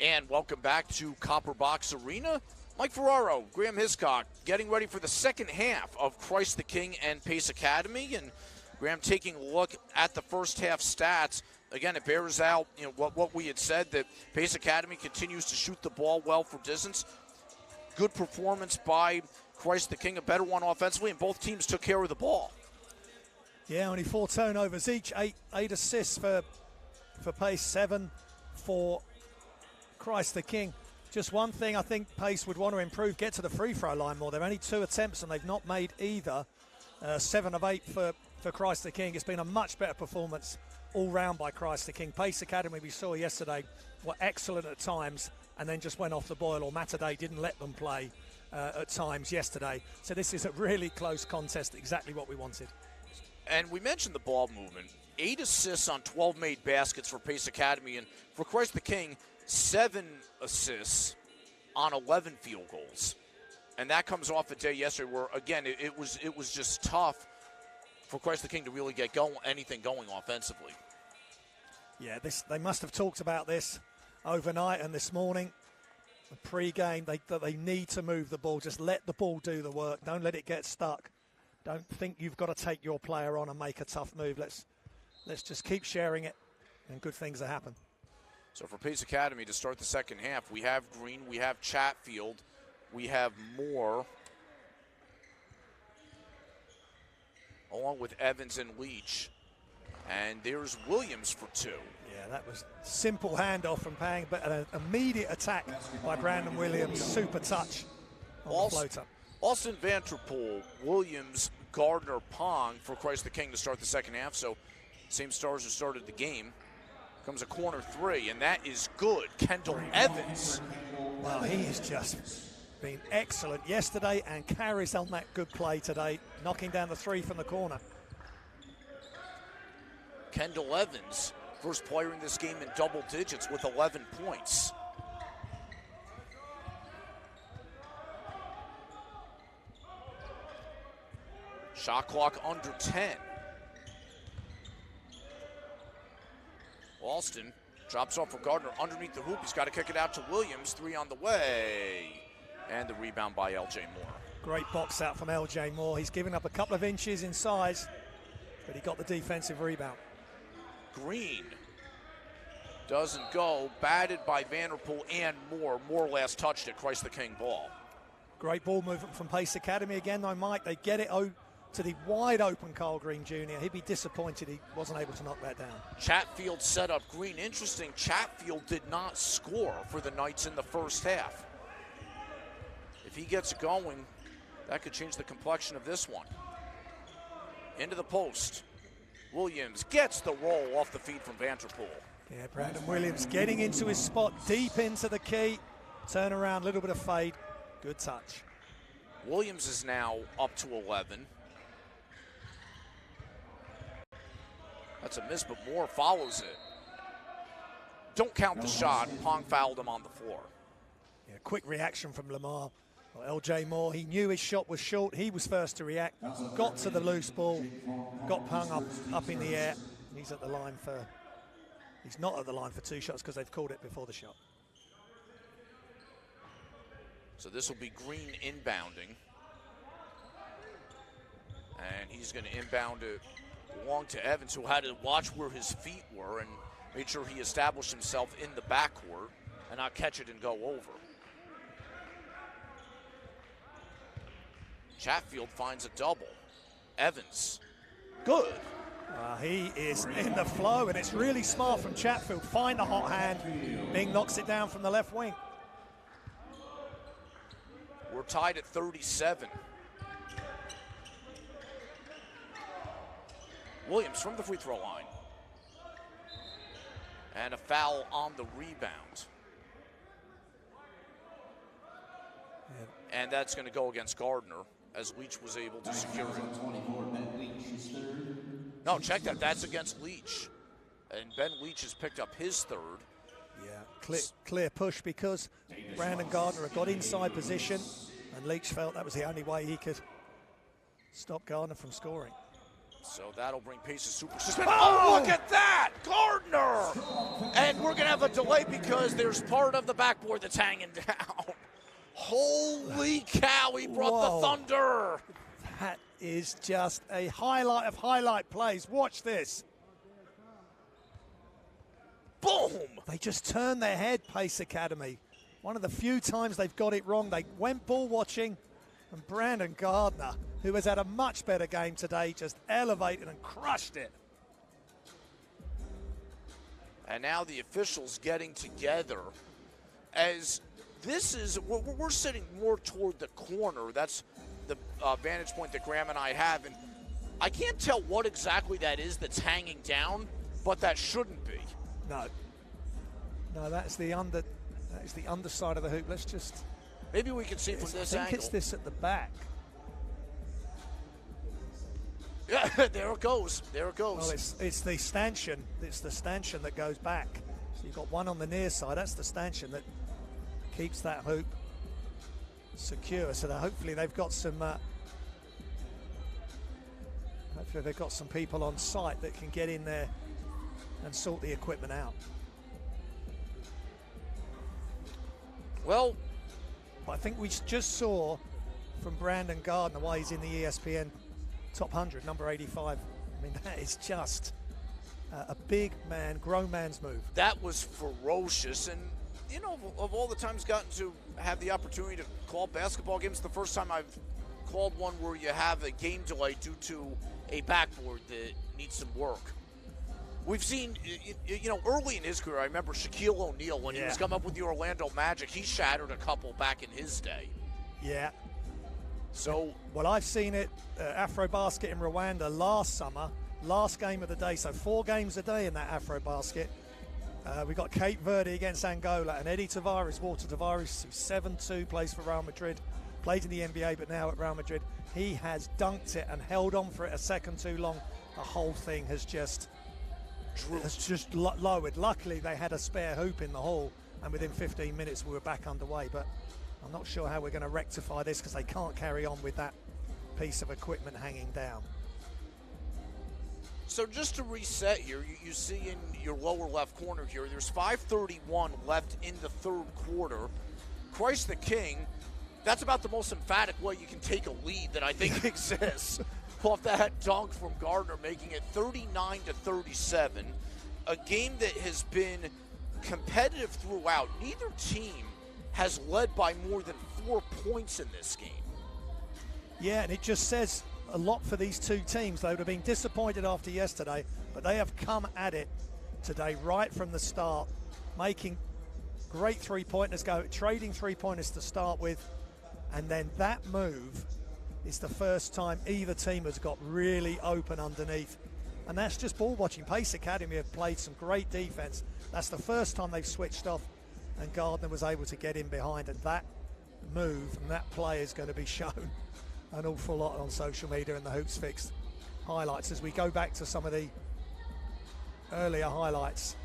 And welcome back to Copper Box Arena. Mike Ferraro, Graham Hiscock, getting ready for the second half of Christ the King and Pace Academy. And Graham taking a look at the first half stats. Again, it bears out what we had said, that Pace Academy continues to shoot the ball well for distance. Good performance by Christ the King, a better one offensively, and both teams took care of the ball. Yeah, only 4 turnovers each, eight assists for Pace, 7 for Christ the King. Just one thing I think Pace would want to improve, get to the free throw line more. They're only 2 attempts and they've not made either. 7 of 8 for Christ the King. It's been a much better performance all round by Christ the King. Pace Academy, we saw yesterday, were excellent at times and then just went off the boil, or Matadei didn't let them play at times yesterday. So this is a really close contest, exactly what we wanted. And we mentioned the ball movement. 8 assists on 12 made baskets for Pace Academy, and for Christ the King, 7 assists on 11 field goals. And that comes off a day yesterday where, again, it was just tough for Christ the King to really get anything going offensively. Yeah, they must have talked about this overnight and this morning. The pre-game, they need to move the ball. Just let the ball do the work. Don't let it get stuck. Don't think you've got to take your player on and make a tough move. Let's just keep sharing it, and good things will happen. So for Pace Academy to start the second half, we have Green, we have Chatfield, we have Moore, along with Evans and Leach. And there's Williams for 2. Yeah, that was simple handoff from Pang, but an immediate attack by Brandon Williams. Super touch on the floater. Austin Vanterpool, Williams, Gardner, Pong for Christ the King to start the second half. So same stars who started the game. Comes a corner 3, and that is good. Kendall Evans. Well, he has just been excellent yesterday and carries on that good play today, knocking down the 3 from the corner. Kendall Evans, first player in this game in double digits with 11 points. Shot clock under 10. Alston drops off for Gardner underneath the hoop. He's got to kick it out to Williams. 3 on the way. And the rebound by L.J. Moore. Great box out from L.J. Moore. He's given up a couple of inches in size, but he got the defensive rebound. Green doesn't go. Batted by Vanderpool and Moore. Moore last touched it. Christ the King ball. Great ball movement from Pace Academy again, though, Mike. They get it to the wide open Carl Green Jr. He'd be disappointed he wasn't able to knock that down. Chatfield set up Green. Interesting, Chatfield did not score for the Knights in the first half. If he gets going, that could change the complexion of this one. Into the post. Williams gets the roll off the feed from Vanterpool. Yeah, Brandon Williams getting into his spot, deep into the key. Turn around, little bit of fade. Good touch. Williams is now up to 11. That's a miss, but Moore follows it. Don't count the shot. Pong fouled him on the floor. Yeah, quick reaction from Lamar. Well, L.J. Moore, he knew his shot was short. He was first to react. Got to the loose ball. Got Pong up in the air. He's at the line for... He's not at the line for 2 shots because they've called it before the shot. So this will be Green inbounding. And he's going to inbound it along to Evans, who had to watch where his feet were and made sure he established himself in the backcourt and not catch it and go over. Chatfield finds a double. Evans, good. He is in the flow, and it's really smart from Chatfield. Find the hot hand. Bing knocks it down from the left wing. We're tied at 37. Williams from the free throw line. And a foul on the rebound. And that's going to go against Gardner, as Leach was able to secure it. No, check that. That's against Leach. And Ben Leach has picked up his 3rd. Yeah, clear push because Brandon Gardner had got inside position, and Leach felt that was the only way he could stop Gardner from scoring. So that'll bring pace to super suspense. Oh, look at that! Gardner! And we're going to have a delay because there's part of the backboard that's hanging down. Holy cow, he brought the thunder! That is just a highlight of highlight plays. Watch this. Boom! They just turned their head, Pace Academy. One of the few times they've got it wrong. They went ball watching, and Brandon Gardner, who has had a much better game today, just elevated and crushed it. And now the officials getting together as this is, we're sitting more toward the corner. That's the vantage point that Graham and I have. And I can't tell what exactly that is that's hanging down, but that shouldn't be. No, that's the underside of the hoop. Let's just... Maybe we can see from this angle. I think it's this at the back. Yeah, there it goes. There it goes. Well, it's the stanchion. It's the stanchion that goes back. So you've got one on the near side. That's the stanchion that keeps that hoop secure. So that hopefully they've got some. Hopefully they've got some people on site that can get in there and sort the equipment out. Well, I think we just saw from Brandon Gardner why he's in the ESPN Top 100, number 85. I mean, that is just a big man, grown man's move. That was ferocious. And, you know, of all the times gotten to have the opportunity to call basketball games, the first time I've called one where you have a game delay due to a backboard that needs some work. We've seen, you know, early in his career, I remember Shaquille O'Neal when he was coming up with the Orlando Magic. He shattered a couple back in his day. Yeah. So, well, I've seen it, Afrobasket in Rwanda last summer, last game of the day. So 4 games a day in that Afrobasket. We got Cape Verde against Angola, and Eddie Tavares, Walter Tavares, who's 7'2", plays for Real Madrid, played in the NBA, but now at Real Madrid. He has dunked it and held on for it a second too long. The whole thing has just lowered. Luckily, they had a spare hoop in the hall, and within 15 minutes, we were back underway. But I'm not sure how we're going to rectify this because they can't carry on with that piece of equipment hanging down. So just to reset here, you see in your lower left corner here, there's 5:31 left in the third quarter. Christ the King, that's about the most emphatic way you can take a lead that I think exists. Off that dunk from Gardner, making it 39-37. A game that has been competitive throughout. Neither team has led by more than 4 points in this game. Yeah, and it just says a lot for these two teams. They would have been disappointed after yesterday, but they have come at it today right from the start, making great three-pointers, trading three-pointers to start with, and then that move is the first time either team has got really open underneath. And that's just ball watching. Pace Academy have played some great defense. That's the first time they've switched off, and Gardner was able to get in behind. And that move and that play is going to be shown an awful lot on social media and the Hoopsfix highlights as we go back to some of the earlier highlights.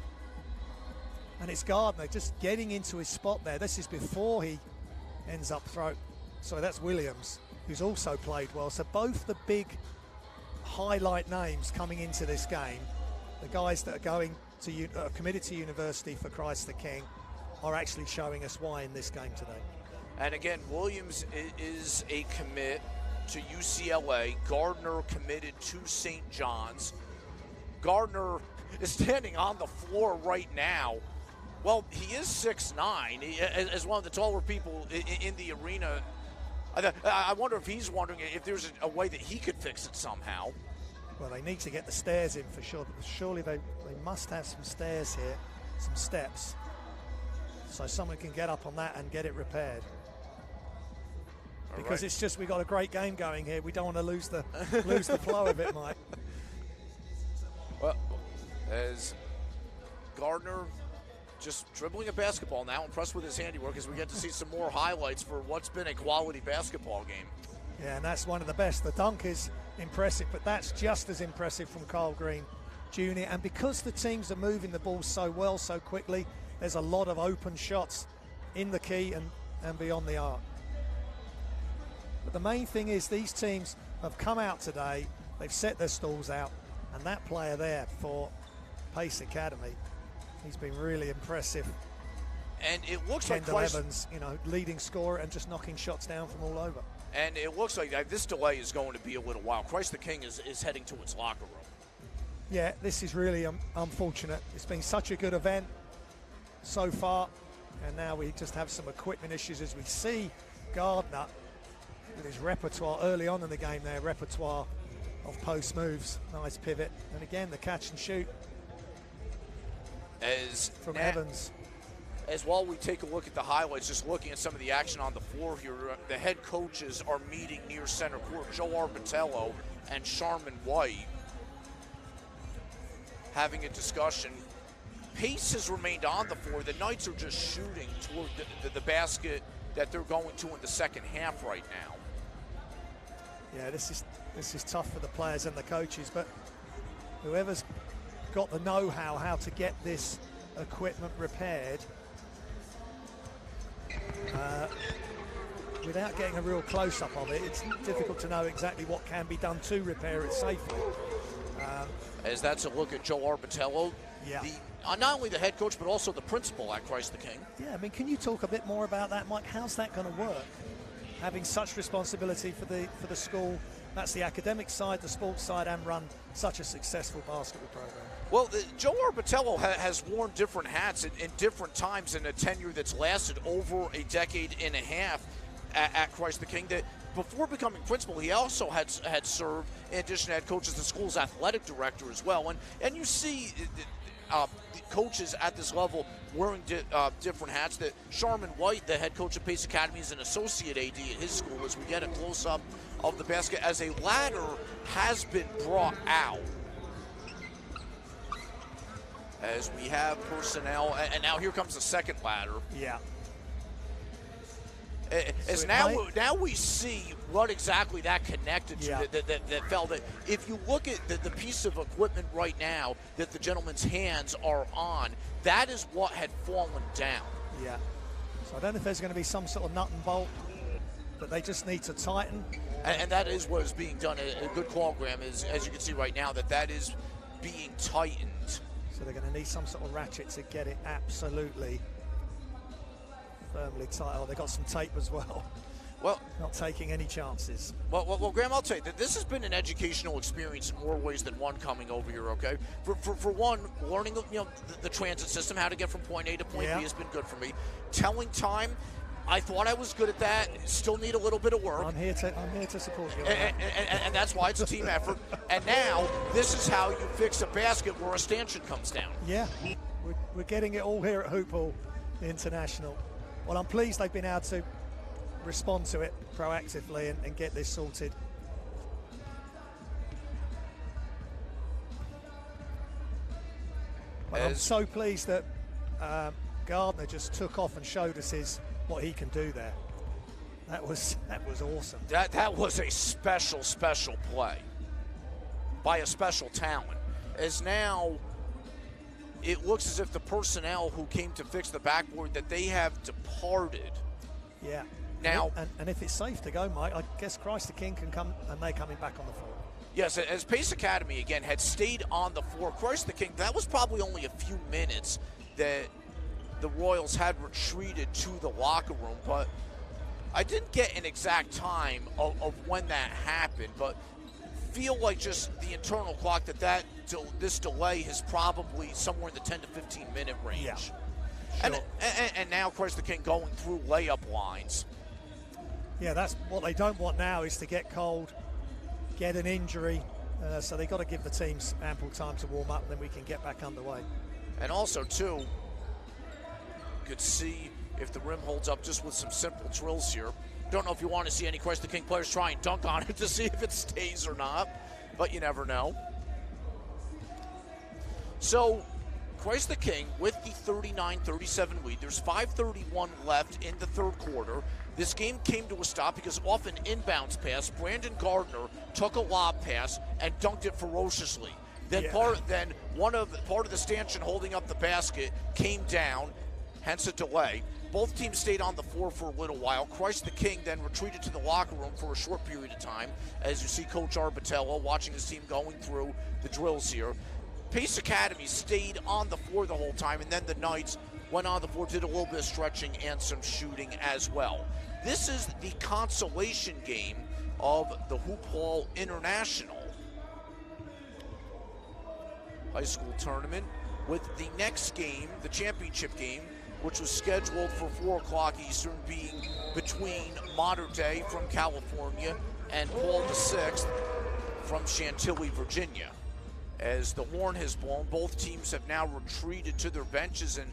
And it's Gardner just getting into his spot there. This is before he ends up sorry, that's Williams, who's also played well. So both the big highlight names coming into this game, the guys that are going to committed to university for Christ the King, are actually showing us why in this game today. And again, Williams is a commit to UCLA. Gardner committed to St. John's. Gardner is standing on the floor right now. Well, he is 6'9", as one of the taller people in the arena. I wonder if he's wondering if there's a way that he could fix it somehow. Well, they need to get the stairs in for sure. Surely they must have some stairs here, some steps, so someone can get up on that and get it repaired. Because it's just, we've got a great game going here. We don't want to lose the flow of it, Mike. Well, as Gardner just dribbling a basketball now, impressed with his handiwork as we get to see some more highlights for what's been a quality basketball game. Yeah, and that's one of the best. The dunk is impressive, but that's just as impressive from Kyle Green Jr. And because the teams are moving the ball so well, so quickly, there's a lot of open shots in the key and beyond the arc. But the main thing is these teams have come out today they've set their stalls out, and that player there for Pace Academy, he's been really impressive. And it looks Kendall like Evans, you know, leading scorer and just knocking shots down from all over. And it looks like this delay is going to be a little while. Christ the King is heading to its locker room. Yeah, this is really unfortunate. It's been such a good event so far, and now we just have some equipment issues as we see Gardner with his repertoire early on in the game there, repertoire of post moves. Nice pivot. And again, the catch and shoot from Evans. As while we take a look at the highlights, just looking at some of the action on the floor here, the head coaches are meeting near center court. Joe Arbitello and Sharman White having a discussion. Pace has remained on the floor. The Knights are just shooting toward the basket that they're going to in the second half right now. Yeah, this is tough for the players and the coaches, but whoever's got the know-how how to get this equipment repaired without getting a real close-up of it, it's difficult to know exactly what can be done to repair it safely. As that's a look at Joe Arbitello, yeah. Not only the head coach, but also the principal at Christ the King. Yeah, I mean, can you talk a bit more about that, Mike? How's that going to work? Having such responsibility for the school, that's the academic side, the sports side, and run such a successful basketball program. Well, Joe Arbitello has worn different hats in different times in a tenure that's lasted over a decade and a half at Christ the King. That before becoming principal, he also had served, in addition to head coach, as the school's athletic director as well. And you see the coaches at this level wearing different hats. That Sharman White, the head coach of Pace Academy, is an associate AD at his school. As we get a close-up of the basket, as a ladder has been brought out, as we have personnel, and now here comes the second ladder. Yeah. As So now we see what exactly that connected to, that fell. That if you look at the piece of equipment right now that the gentleman's hands are on, that is what had fallen down. Yeah. So I don't know if there's going to be some sort of nut and bolt that they just need to tighten. And that is what is being done. A good call, Graham, is, as you can see right now, that is being tightened. So they're going to need some sort of ratchet to get it absolutely firmly tight. Oh, they got some tape as well. Well, not taking any chances. Well, Graham, I'll tell you that this has been an educational experience in more ways than one coming over here. Okay, for one, learning the transit system, how to get from point A to point B has been good for me. Telling time, I thought I was good at that. Still need a little bit of work. I'm here to support you. And that's why it's a team effort. And now this is how you fix a basket where a stanchion comes down. Yeah, we're getting it all here at Hoophall International. Well, I'm pleased they've been able to respond to it proactively and get this sorted. Well, I'm so pleased that Gardner just took off and showed us what he can do there. That was awesome. That was a special play by a special talent. As now it looks as if the personnel who came to fix the backboard, that they have departed. Yeah. Now, and if it's safe to go, Mike, I guess Christ the King can come, and they're coming back on the floor. Yes, as Pace Academy, again, had stayed on the floor, Christ the King, that was probably only a few minutes that the Royals had retreated to the locker room, but I didn't get an exact time of when that happened, but feel like just the internal clock this delay is probably somewhere in the 10 to 15 minute range. Yeah. Sure. And now, Christ the King going through layup lines. Yeah, that's what they don't want now, is to get cold, get an injury. So they've got to give the teams ample time to warm up, then we can get back underway. And also, too, could see if the rim holds up just with some simple drills here. Don't know if you want to see any Christ the King players try and dunk on it to see if it stays or not, but you never know. So, Christ the King with the 39-37 lead. There's 5:31 left in the third quarter. This game came to a stop because off an inbounds pass, Brandon Gardner took a lob pass and dunked it ferociously. Then part of the stanchion holding up the basket came down, hence a delay. Both teams stayed on the floor for a little while. Christ the King then retreated to the locker room for a short period of time, as you see Coach Arbitello watching his team going through the drills here. Pace Academy stayed on the floor the whole time, and then the Knights went on the floor, did a little bit of stretching and some shooting as well. This is the consolation game of the Hoophall International high school tournament, with the next game, the championship game, which was scheduled for 4 o'clock Eastern, being between Mater Dei from California and Paul VI from Chantilly, Virginia. As the horn has blown, both teams have now retreated to their benches, and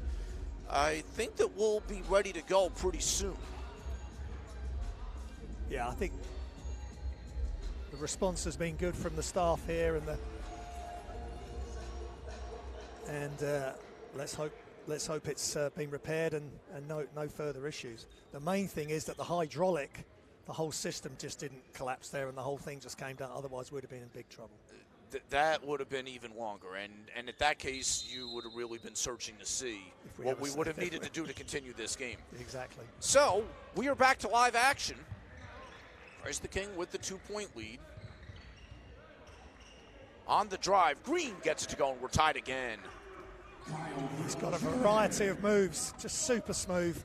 I think that we'll be ready to go pretty soon. Yeah, I think the response has been good from the staff here, and let's hope it's been repaired and no further issues. The main thing is that the hydraulic, the whole system just didn't collapse there, and the whole thing just came down. Otherwise, we'd have been in big trouble. That would have been even longer, and in that case, you would have really been searching to see what we would have needed to do to continue this game. Exactly. So, we are back to live action. Christ the King with the 2-point lead. On the drive, Green gets it to go, and we're tied again. He's got a variety of moves, just super smooth.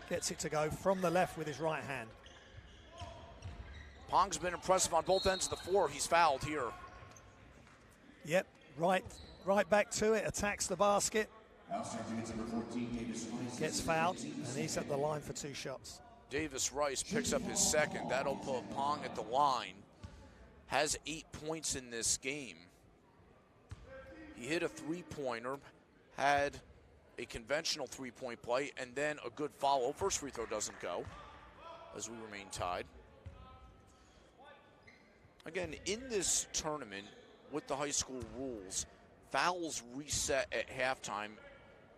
Gets it to go from the left with his right hand. Pong's been impressive on both ends of the floor. He's fouled here. Yep, right back to it, attacks the basket. Gets fouled, and he's at the line for 2 shots. Davis Rice picks up his second. That'll put Pong at the line. Has 8 points in this game. He hit a 3-pointer, had a conventional 3-point play, and then a good follow. First free throw doesn't go, as we remain tied. Again, in this tournament, with the high school rules, fouls reset at halftime.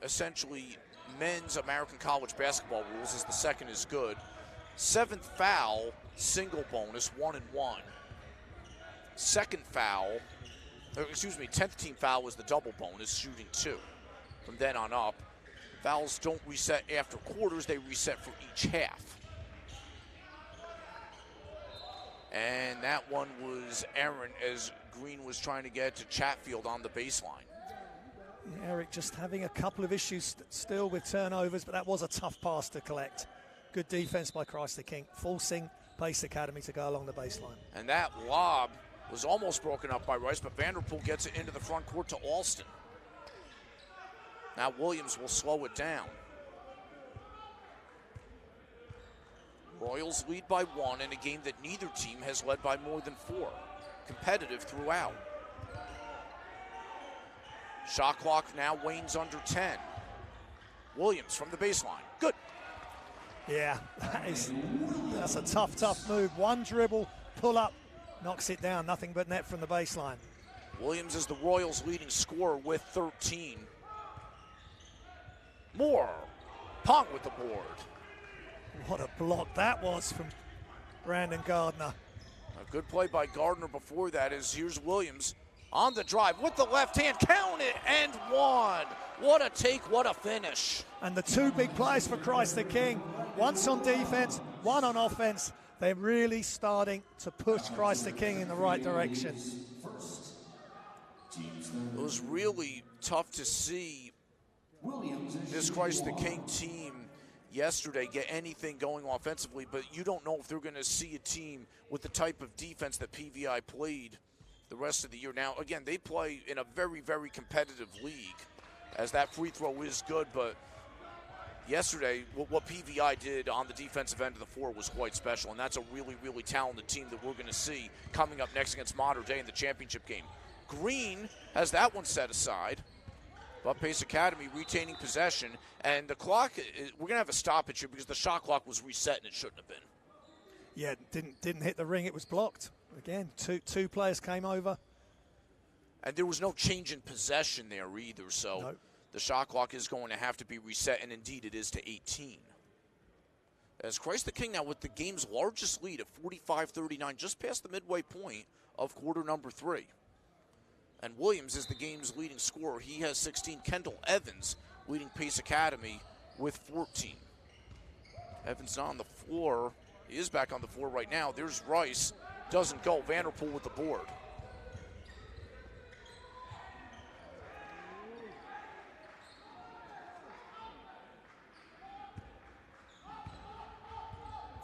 Essentially, men's American college basketball rules is the second is good. 7th foul, single bonus, 1 and 1. Second foul, 10th team foul was the double bonus, shooting 2. From then on up, fouls don't reset after quarters, they reset for each half. And that one was errant as Green was trying to get to Chatfield on the baseline. Eric just having a couple of issues still with turnovers, but that was a tough pass to collect. Good defense by Christ the King, forcing Pace Academy to go along the baseline. And that lob was almost broken up by Rice, but Vanderpool gets it into the front court to Alston. Now Williams will slow it down. Royals lead by 1 in a game that neither team has led by more than 4. Competitive throughout. Shot clock now wanes under 10. Williams from the baseline. Good. Yeah, that's a tough move. One dribble, pull up, knocks it down. Nothing but net from the baseline. Williams is the Royals' leading scorer with 13. Moore. Pong with the board. What a block that was from Brandon Gardner. A good play by Gardner before that is here's Williams on the drive with the left hand. Count it and 1. What a take, what a finish. And the 2 big plays for Christ the King. Once on defense, 1 on offense. They're really starting to push Christ the King in the right direction. It was really tough to see this Christ the King team yesterday get anything going offensively, but you don't know if they're going to see a team with the type of defense that PVI played the rest of the year. Now, again, they play in a very, very competitive league, as that free throw is good, but yesterday, what PVI did on the defensive end of the floor was quite special, and that's a really, really talented team that we're going to see coming up next against Mater Dei in the championship game. Green has that one set aside, but Pace Academy retaining possession, and the clock, we're going to have a stoppage here because the shot clock was reset and it shouldn't have been. Yeah, didn't hit the ring, it was blocked. Again, two players came over. And there was no change in possession there either, so no. The shot clock is going to have to be reset, and indeed it is to 18. As Christ the King now with the game's largest lead at 45-39, just past the midway point of quarter number 3. And Williams is the game's leading scorer. He has 16. Kendall Evans leading Pace Academy with 14. Evans not on the floor. He is back on the floor right now. There's Rice. Doesn't go. Vanderpool with the board.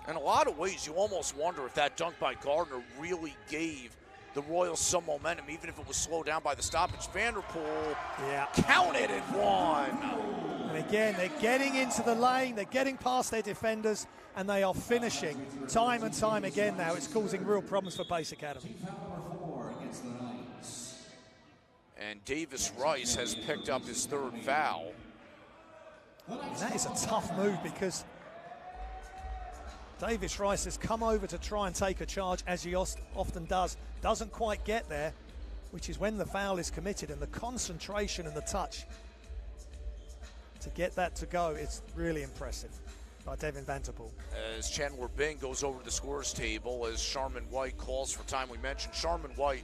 In a lot of ways, you almost wonder if that dunk by Gardner really gave the Royals some momentum, even if it was slowed down by the stoppage. Vanderpool counted at one. And again, they're getting into the lane, they're getting past their defenders, and they are finishing time and time again now. It's causing real problems for Pace Academy. And Davis Rice has picked up his third foul. And that is a tough move because Davis Rice has come over to try and take a charge, as he often does. Doesn't quite get there, which is when the foul is committed, and the concentration and the touch to get that to go, it's really impressive by Devin Vanderpool. As Chandler Bing goes over to the scorers table, as Sharman White calls for time. We mentioned Sharman White,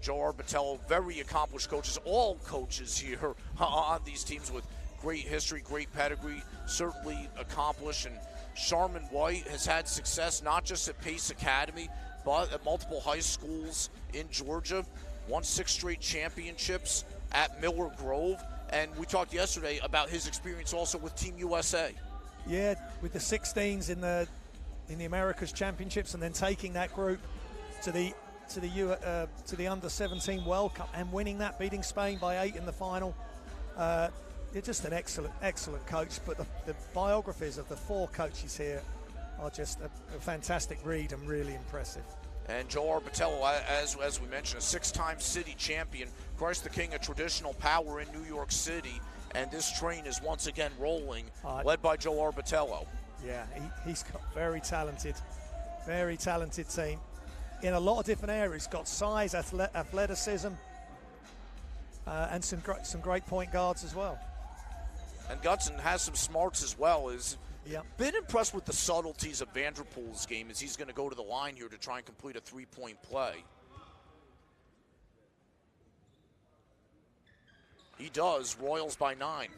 Joe Arbitello, very accomplished coaches, all coaches here on these teams with great history, great pedigree, certainly accomplished. And Sharman White has had success not just at Pace Academy, but at multiple high schools in Georgia. Won 6 straight championships at Miller Grove. And we talked yesterday about his experience also with Team USA. Yeah, with the 16s in the Americas Championships, and then taking that group to the under 17 World Cup and winning that, beating Spain by 8 in the final. They're just an excellent coach, but the biographies of the 4 coaches here are just a fantastic read and really impressive. And Joe Arbitello, as we mentioned, a 6-time city champion. Christ the King, a traditional power in New York City. And this train is once again rolling, led by Joe Arbitello. Yeah, he's got very talented team in a lot of different areas. Got size, athleticism, and some great point guards as well. And Gutson has some smarts as well. Been impressed with the subtleties of Vanderpool's game as he's going to go to the line here to try and complete a 3-point play. He does. Royals by 9.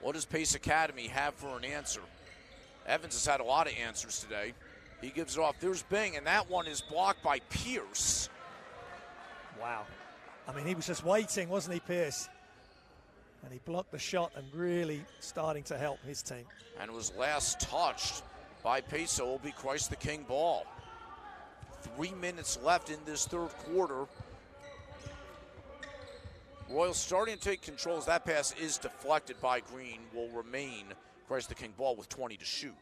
What does Pace Academy have for an answer? Evans has had a lot of answers today. He gives it off. There's Bing, and that one is blocked by Pierce. Wow. I mean, he was just waiting, wasn't he, Pierce? And he blocked the shot and really starting to help his team. And was last touched by Pace. It will be Christ the King ball. 3 minutes left in this third quarter. Royals starting to take control as that pass is deflected by Green. Will remain Christ the King ball with 20 to shoot.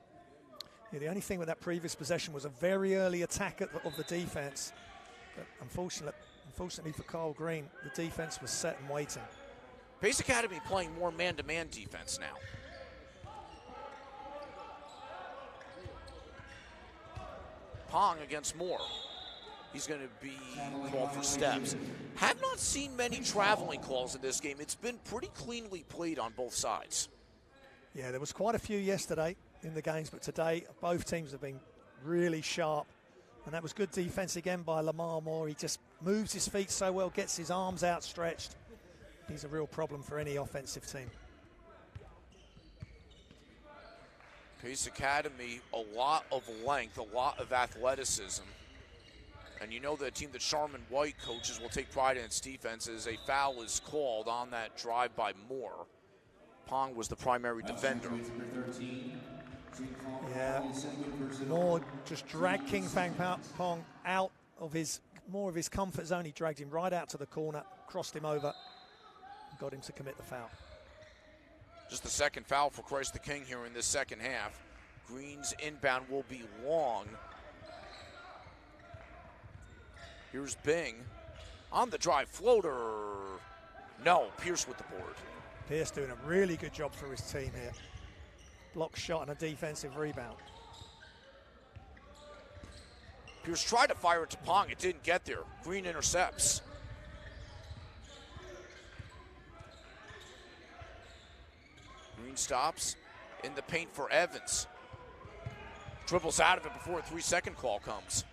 Yeah, the only thing with that previous possession was a very early attack of the defense. But unfortunately for Carl Green, the defense was set and waiting. Pace Academy playing more man-to-man defense now. Pong against Moore. He's going to be called for steps. Have not seen many traveling calls in this game. It's been pretty cleanly played on both sides. Yeah, there was quite a few yesterday in the games, but today both teams have been really sharp. And that was good defense again by Lamar Moore. He just moves his feet so well, gets his arms outstretched. He's a real problem for any offensive team. Pace Academy, a lot of length, a lot of athleticism. And you know the team that Sharman White coaches will take pride in its defense as a foul is called on that drive by Moore. Pong was the primary defender. Yeah, Moore just dragged King Fang Pong out of more of his comfort zone. He dragged him right out to the corner, crossed him over, and got him to commit the foul. Just the second foul for Christ the King here in this second half. Green's inbound will be long. Here's Bing on the drive floater. No, Pierce with the board. Pierce doing a really good job for his team here. Block shot and a defensive rebound. Pierce tried to fire it to Pong. It didn't get there. Green intercepts. Green stops in the paint for Evans. Dribbles out of it before a 3-second call comes.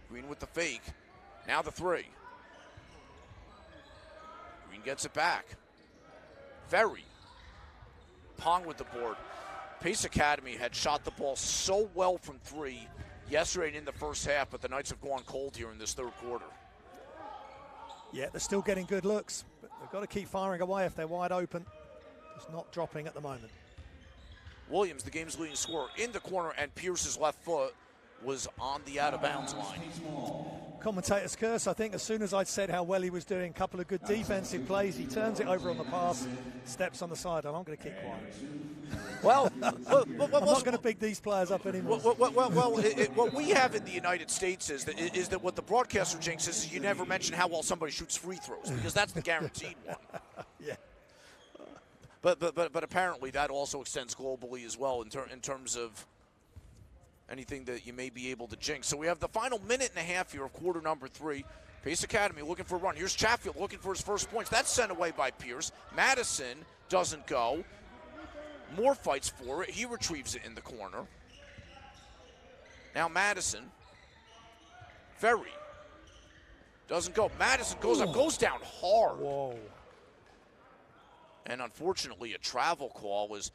Green with the fake. Now the 3. Green gets it back. Ferry. Pong with the board. Pace Academy had shot the ball so well from three yesterday and in the first half, but the Knights have gone cold here in this third quarter. Yeah, they're still getting good looks, but they've got to keep firing away if they're wide open. Just not dropping at the moment. Williams, the game's leading scorer, in the corner, and Pierce's left foot was on the out-of-bounds line. Commentator's curse, I think, as soon as I'd said how well he was doing, a couple of good defensive plays, he turns it over on the pass, steps on the side, and I'm going to keep quiet. Well, I'm not going to big these players up anymore. What we have in the United States is that what the broadcaster jinx is you never mention how well somebody shoots free throws, because that's the guaranteed one. Yeah. But apparently that also extends globally as well in terms of anything that you may be able to jinx. So we have the final minute and a half here of quarter number 3. Pace Academy looking for a run. Here's Chatfield looking for his first points. That's sent away by Pierce. Madison doesn't go. Moore fights for it. He retrieves it in the corner. Now Madison. Ferry. Doesn't go. Madison goes up, goes down hard. Whoa. And unfortunately, a travel call was,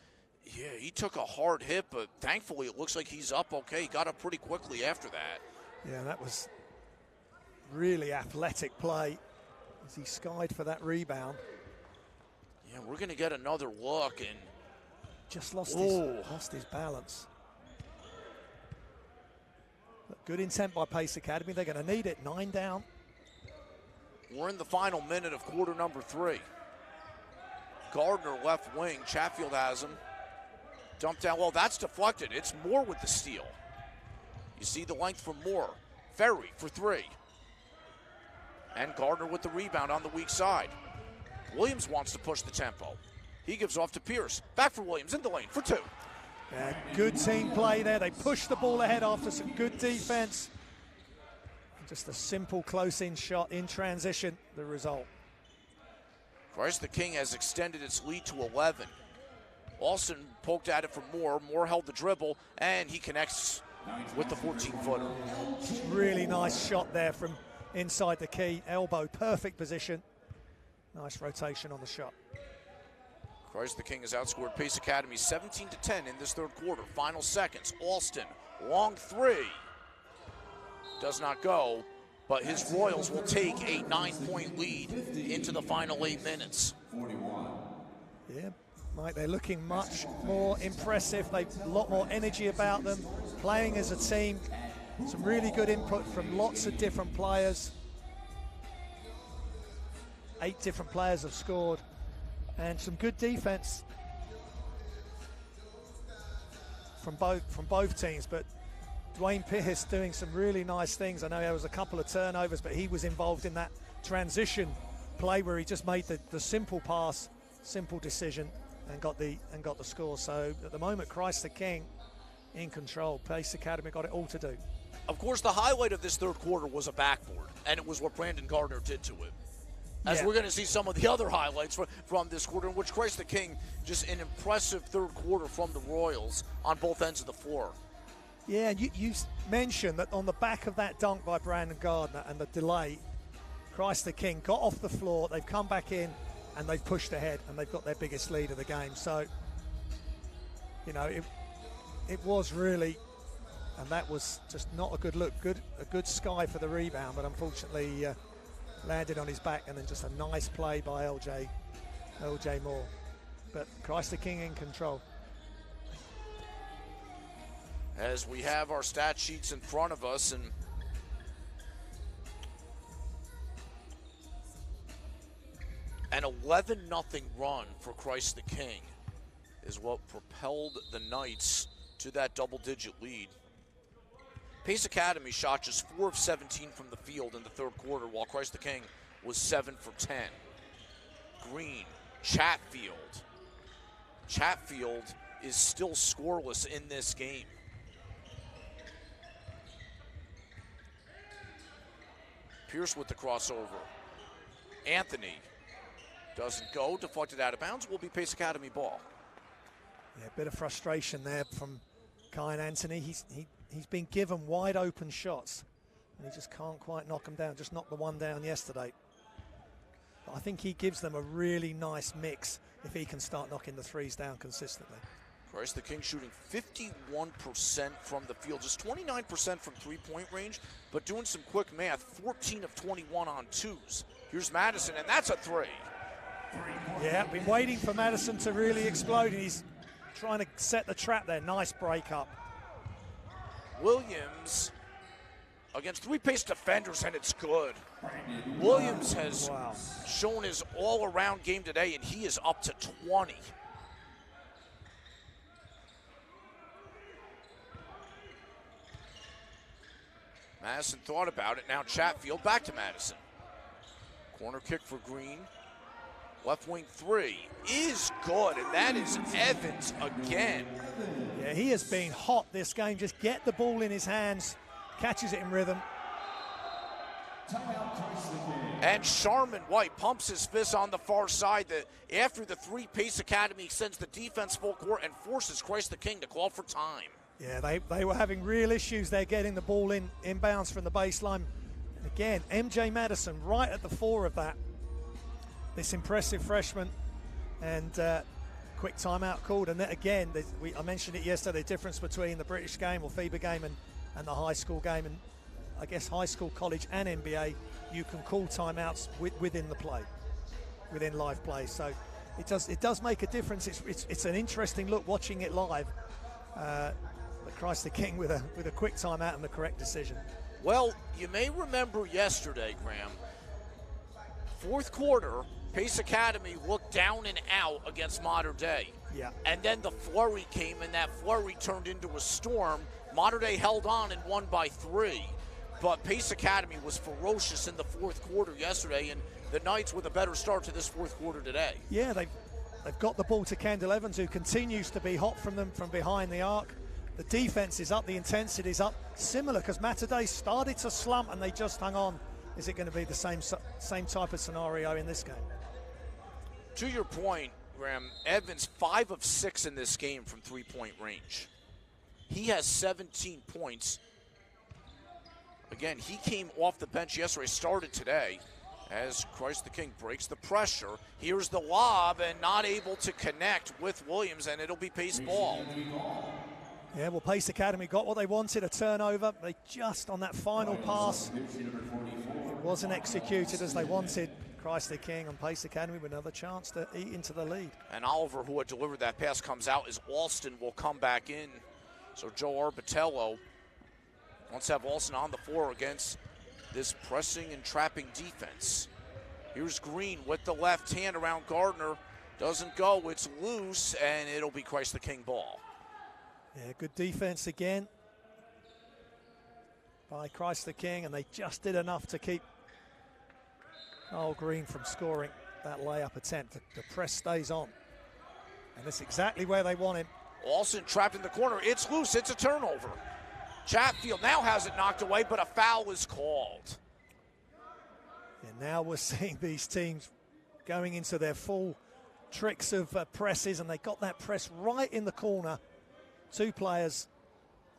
yeah, he took a hard hit, but thankfully it looks like he's up okay. He got up pretty quickly after that. Yeah, that was really athletic play as he skied for that rebound. Yeah, we're going to get another look, and just lost his balance. But good intent by Pace Academy. They're going to need it. 9 down. We're in the final minute of quarter number 3. Gardner left wing. Chatfield has him. Dumped down. Well, that's deflected. It's Moore with the steal. You see the length from Moore. Ferry for 3. And Gardner with the rebound on the weak side. Williams wants to push the tempo. He gives off to Pierce. Back for Williams in the lane for 2. Yeah, good team play there. They pushed the ball ahead after some good defense. Just a simple close-in shot in transition, the result. Christ the King has extended its lead to 11. Alston poked at it for Moore. Moore held the dribble, and he connects with the 14-footer. Really nice shot there from inside the key. Elbow, perfect position. Nice rotation on the shot. Christ the King has outscored Pace Academy 17-10 in this third quarter. Final seconds. Alston, long 3. Does not go, but his Royals will take a 9-point lead into the final 8 minutes. Yeah, Mike, they're looking much more impressive. They've a lot more energy about them, playing as a team. Some really good input from lots of different players. 8 different players have scored, and some good defense from both teams. But Dwayne Pierce doing some really nice things. I know there was a couple of turnovers, but he was involved in that transition play where he just made the simple pass, simple decision, and got the score. So at the moment, Christ the King in control. Pace Academy got it all to do. Of course, the highlight of this third quarter was a backboard, and it was what Brandon Gardner did to it. As we're going to see some of the other highlights from this quarter, in which Christ the King, just an impressive third quarter from the Royals on both ends of the floor. Yeah, and you mentioned that on the back of that dunk by Brandon Gardner and the delay, Christ the King got off the floor, they've come back in, and they've pushed ahead, and they've got their biggest lead of the game. So, you know, it was really, and that was just not a good look. A good sky for the rebound, but unfortunately landed on his back, and then just a nice play by LJ Moore. But Christ the King in control. As we have our stat sheets in front of us, and an 11-0 run for Christ the King is what propelled the Knights to that double-digit lead. Pace Academy shot just 4 of 17 from the field in the third quarter, while Christ the King was 7 for 10. Green, Chatfield. Chatfield is still scoreless in this game. Pierce with the crossover. Anthony doesn't go, deflected out of bounds, will be Pace Academy ball. Yeah, a bit of frustration there from Kyan Anthony. He's been given wide open shots, and he just can't quite knock them down. Just knocked the one down yesterday. But I think he gives them a really nice mix if he can start knocking the threes down consistently. Christ the King shooting 51% from the field, just 29% from three-point range, but doing some quick math, 14 of 21 on twos. Here's Madison, and that's a three. Yeah, been waiting for Madison to really explode, and he's trying to set the trap there. Nice break up. Williams against three-pace defenders, and it's good. Williams has shown his all-around game today, and he is up to 20. Madison thought about it. Now Chatfield back to Madison. Corner kick for Green. Left wing three is good, and that is Evans again. Yeah, he has been hot this game. Just get the ball in his hands, catches it in rhythm. And Sharman White pumps his fist on the far side. After the three, Pace Academy extends the defense full court and forces Christ the King to call for time. Yeah, they were having real issues there getting the ball inbounds from the baseline. And again, MJ Madison right at the fore of that. This impressive freshman, and quick timeout called. And then again, I mentioned it yesterday, the difference between the British game or FIBA game and the high school game. And I guess high school, college, and NBA, you can call timeouts within the play, within live play. So it does make a difference. It's an interesting look watching it live. But Christ the King with a quick timeout and the correct decision. Well, you may remember yesterday, Graham, fourth quarter, Pace Academy looked down and out against Modern Day. Yeah. And then the flurry came, and that flurry turned into a storm. Modern Day held on and won by 3. But Pace Academy was ferocious in the fourth quarter yesterday, and the Knights with a better start to this fourth quarter today. Yeah, they've got the ball to Kendall Evans, who continues to be hot from them from behind the arc. The defense is up, the intensity is up. Similar, because Matadei started to slump and they just hung on. Is it going to be the same type of scenario in this game? To your point, Graham, Evans 5 of 6 in this game from three-point range. He has 17 points. Again, he came off the bench yesterday, started today, as Christ the King breaks the pressure. Here's the lob, and not able to connect with Williams, and it'll be Pace ball. Yeah, well, Pace Academy got what they wanted, a turnover. They just, on that final pass, it wasn't executed as they wanted. Christ the King and Pace Academy with another chance to eat into the lead. And Oliver, who had delivered that pass, comes out as Alston will come back in. So Joe Arbitello wants to have Alston on the floor against this pressing and trapping defense. Here's Green with the left hand around Gardner. Doesn't go, it's loose, and it'll be Christ the King ball. Yeah, good defense again by Christ the King, and they just did enough to keep Green from scoring that layup attempt. The press stays on, and that's exactly where they want him. Alston trapped in the corner. It's loose. It's a turnover. Chatfield now has it knocked away, but a foul is called. And now we're seeing these teams going into their full tricks of presses, and they got that press right in the corner. 2 players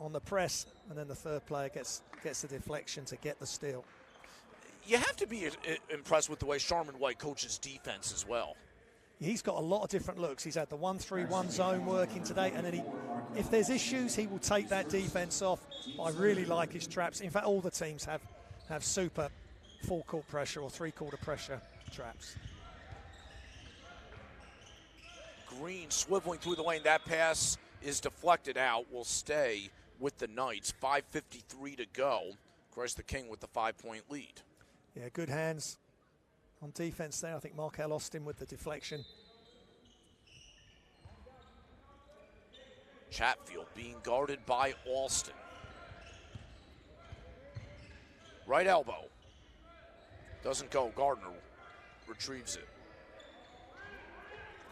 on the press, and then the third player gets the deflection to get the steal. You have to be impressed with the way Sharman White coaches defense as well. He's got a lot of different looks. He's had the 1-3-1 zone working today, and then if there's issues, he will take that defense off. I really like his traps. In fact, all the teams have super full court pressure or 3-quarter pressure traps. Green swiveling through the lane. That pass is deflected out. Will stay with the Knights. 5:53 to go. Christ the King with the 5-point lead. Yeah, good hands on defense there. I think Markel Austin with the deflection. Chatfield being guarded by Alston. Right elbow. Doesn't go. Gardner retrieves it.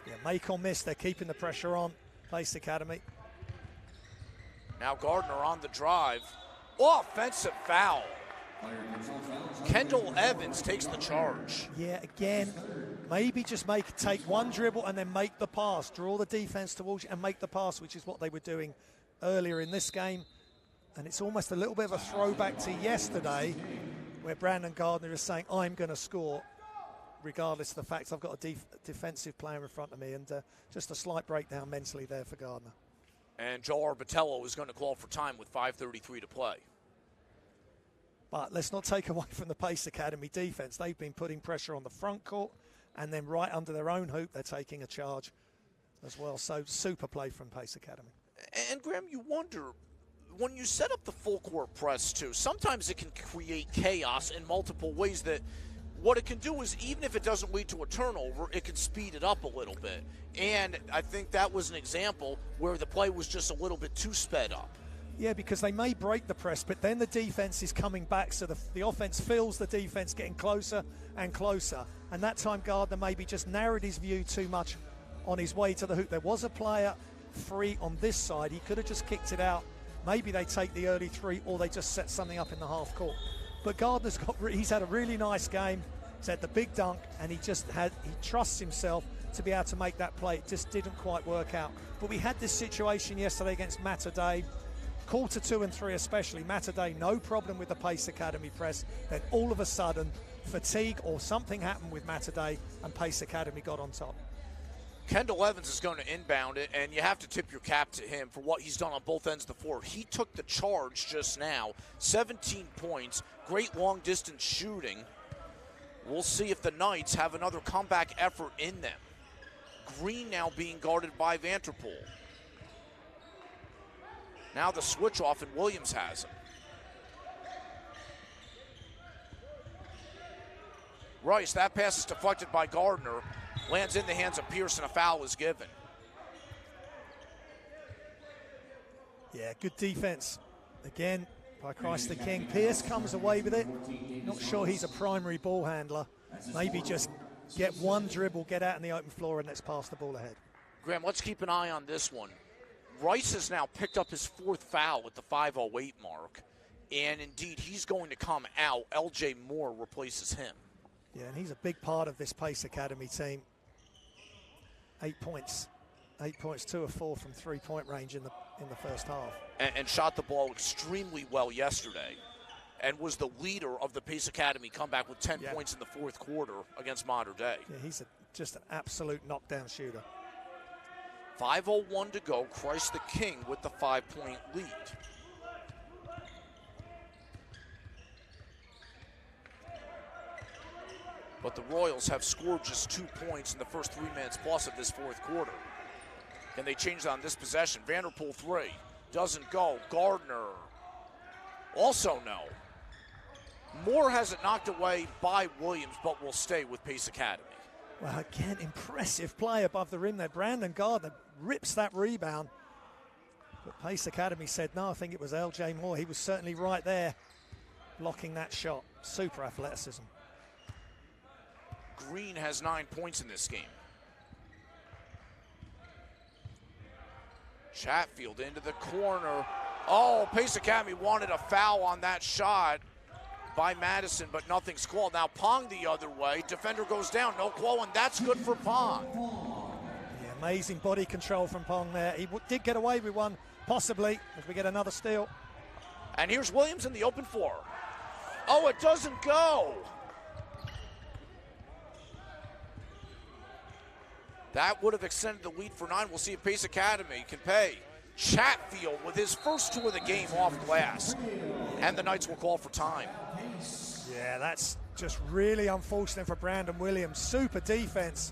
Yeah, make or miss. They're keeping the pressure on. Pace Academy. Now Gardner on the drive. Offensive foul. Kendall Evans takes the charge. Yeah, again, maybe just take one dribble and then make the pass. Draw the defense towards you and make the pass, which is what they were doing earlier in this game. And it's almost a little bit of a throwback to yesterday, where Brandon Gardner is saying, I'm going to score. regardless of the fact I've got a defensive player in front of me, and just a slight breakdown mentally there for Gardner. And Joe Arbitello is going to call for time with 5:33 to play. But let's not take away from the Pace Academy defense. They've been putting pressure on the front court, and then right under their own hoop, they're taking a charge as well. So super play from Pace Academy. And Graham, you wonder, when you set up the full court press too, sometimes it can create chaos in multiple ways. That what it can do is, even if it doesn't lead to a turnover, it can speed it up a little bit. And I think that was an example where the play was just a little bit too sped up. Yeah, because they may break the press, but then the defense is coming back, so the offense feels the defense getting closer and closer. And that time Gardner maybe just narrowed his view too much on his way to the hoop. There was a player free on this side. He could have just kicked it out. Maybe they take the early three, or they just set something up in the half court. But Gardner's he's had a really nice game. He's had the big dunk, and he trusts himself to be able to make that play. It just didn't quite work out. But we had this situation yesterday against Mater Dei. Quarter 2 and 3 especially, Mater Dei no problem with the Pace Academy press. Then all of a sudden, fatigue or something happened with Mater Dei, and Pace Academy got on top. Kendall Evans is going to inbound it, and you have to tip your cap to him for what he's done on both ends of the floor. He took the charge just now, 17 points, great long-distance shooting. We'll see if the Knights have another comeback effort in them. Green now being guarded by Vanterpool. Now the switch off, and Williams has him. Rice, that pass is deflected by Gardner. Lands in the hands of Pierce, and a foul is given. Yeah, good defense. Again, by Christ the King. Pierce comes away with it. Not sure he's a primary ball handler. Maybe just get one dribble, get out in the open floor, and let's pass the ball ahead. Graham, let's keep an eye on this one. Rice has now picked up his 4th foul at the 5:08 mark. And indeed, he's going to come out. LJ Moore replaces him. Yeah, and he's a big part of this Pace Academy team. 8 points. 8 points, 2 of 4 from three-point range in the first half. And shot the ball extremely well yesterday, and was the leader of the Pace Academy comeback with 10 points in the 4th quarter against Mater Dei. Yeah, he's just an absolute knockdown shooter. 5:01 to go. Christ the King with the 5-point lead. But the Royals have scored just 2 points in the first 3 minutes plus of this 4th quarter. Can they change that on this possession? Vanderpool 3. Doesn't go. Gardner. Also no. Moore has it knocked away by Williams, but will stay with Pace Academy. Well, again, impressive play above the rim there. Brandon Gardner rips that rebound. But Pace Academy said, no, I think it was LJ Moore. He was certainly right there blocking that shot. Super athleticism. Green has 9 points in this game. Chatfield into the corner. Oh, Pace Academy wanted a foul on that shot by Madison, but nothing's called. Now Pong the other way. Defender goes down. No call, and that's good for Pong. Yeah, amazing body control from Pong there. He did get away with one, possibly, if we get another steal. And here's Williams in the open floor. Oh, it doesn't go. That would have extended the lead for 9. We'll see if Pace Academy can pay. Chatfield with his first 2 of the game off glass. And the Knights will call for time. Yeah, that's just really unfortunate for Brandon Williams. Super defense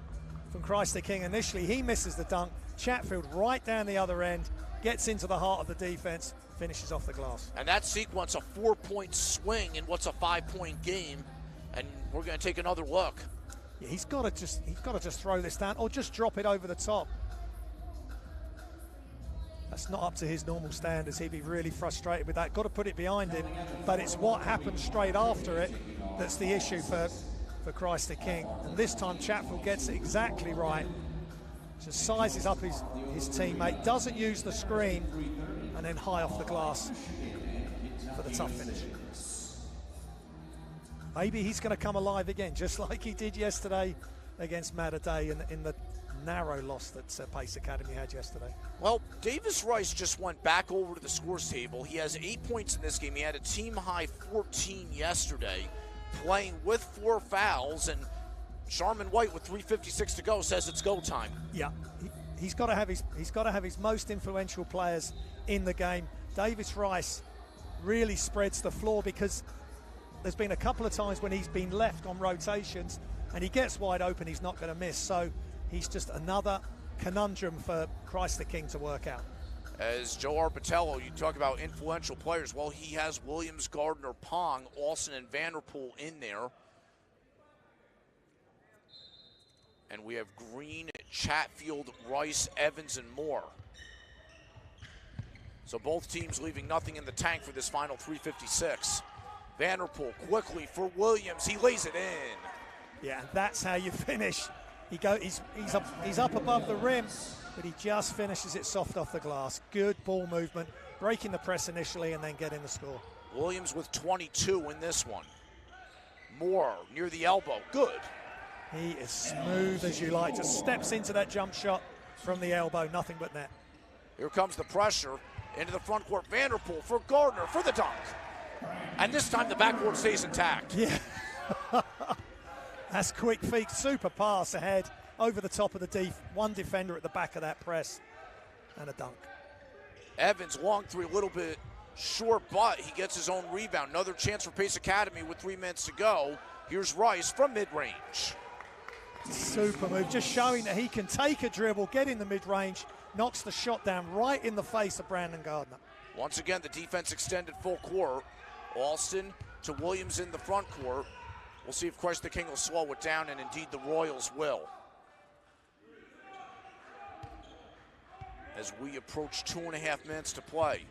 from Christ the King. Initially, he misses the dunk. Chatfield right down the other end, gets into the heart of the defense, finishes off the glass. And that sequence, a 4-point swing in what's a 5-point game. And we're going to take another look. Yeah, he's got to just throw this down or just drop it over the top. That's not up to his normal standards. He'd be really frustrated with that. Got to put it behind him, but it's what happens straight after it that's the issue for Christ the King. And this time Chatfield gets it exactly right. Just sizes up his teammate, doesn't use the screen, and then high off the glass for the tough finish. Maybe he's going to come alive again, just like he did yesterday against Mater Dei in the narrow loss that Pace Academy had yesterday. Well, Davis Rice just went back over to the scores table. He has 8 points in this game. He had a team-high 14 yesterday, playing with 4 fouls, and Sharman White with 3:56 to go says it's go time. Yeah, he's got to have his most influential players in the game. Davis Rice really spreads the floor because there's been a couple of times when he's been left on rotations and he gets wide open, he's not going to miss. So he's just another conundrum for Christ the King to work out. As Joe Arbitello, you talk about influential players. Well, he has Williams, Gardner, Pong, Alston, and Vanderpool in there. And we have Green, Chatfield, Rice, Evans, and Moore. So both teams leaving nothing in the tank for this final 3:56. Vanderpool quickly for Williams. He lays it in. Yeah, and that's how you finish. He's up above the rim, but he just finishes it soft off the glass. Good ball movement, breaking the press initially and then getting the score. Williams with 22 in this one. Moore near the elbow. Good. He is smooth as you like. Just steps into that jump shot from the elbow. Nothing but net. Here comes the pressure into the front court. Vanderpool for Gardner for the dunk. And this time the backboard stays intact. Yeah. That's quick feet. Super pass ahead over the top of the one defender at the back of that press. And a dunk. Evans, long three, a little bit short, but he gets his own rebound. Another chance for Pace Academy with 3 minutes to go. Here's Rice from mid-range. Super move, just showing that he can take a dribble, get in the mid-range, knocks the shot down right in the face of Brandon Gardner. Once again, the defense extended full court. Alston to Williams in the front court. We'll see if Christ the King will slow it down, and indeed the Royals will. As we approach 2.5 minutes to play.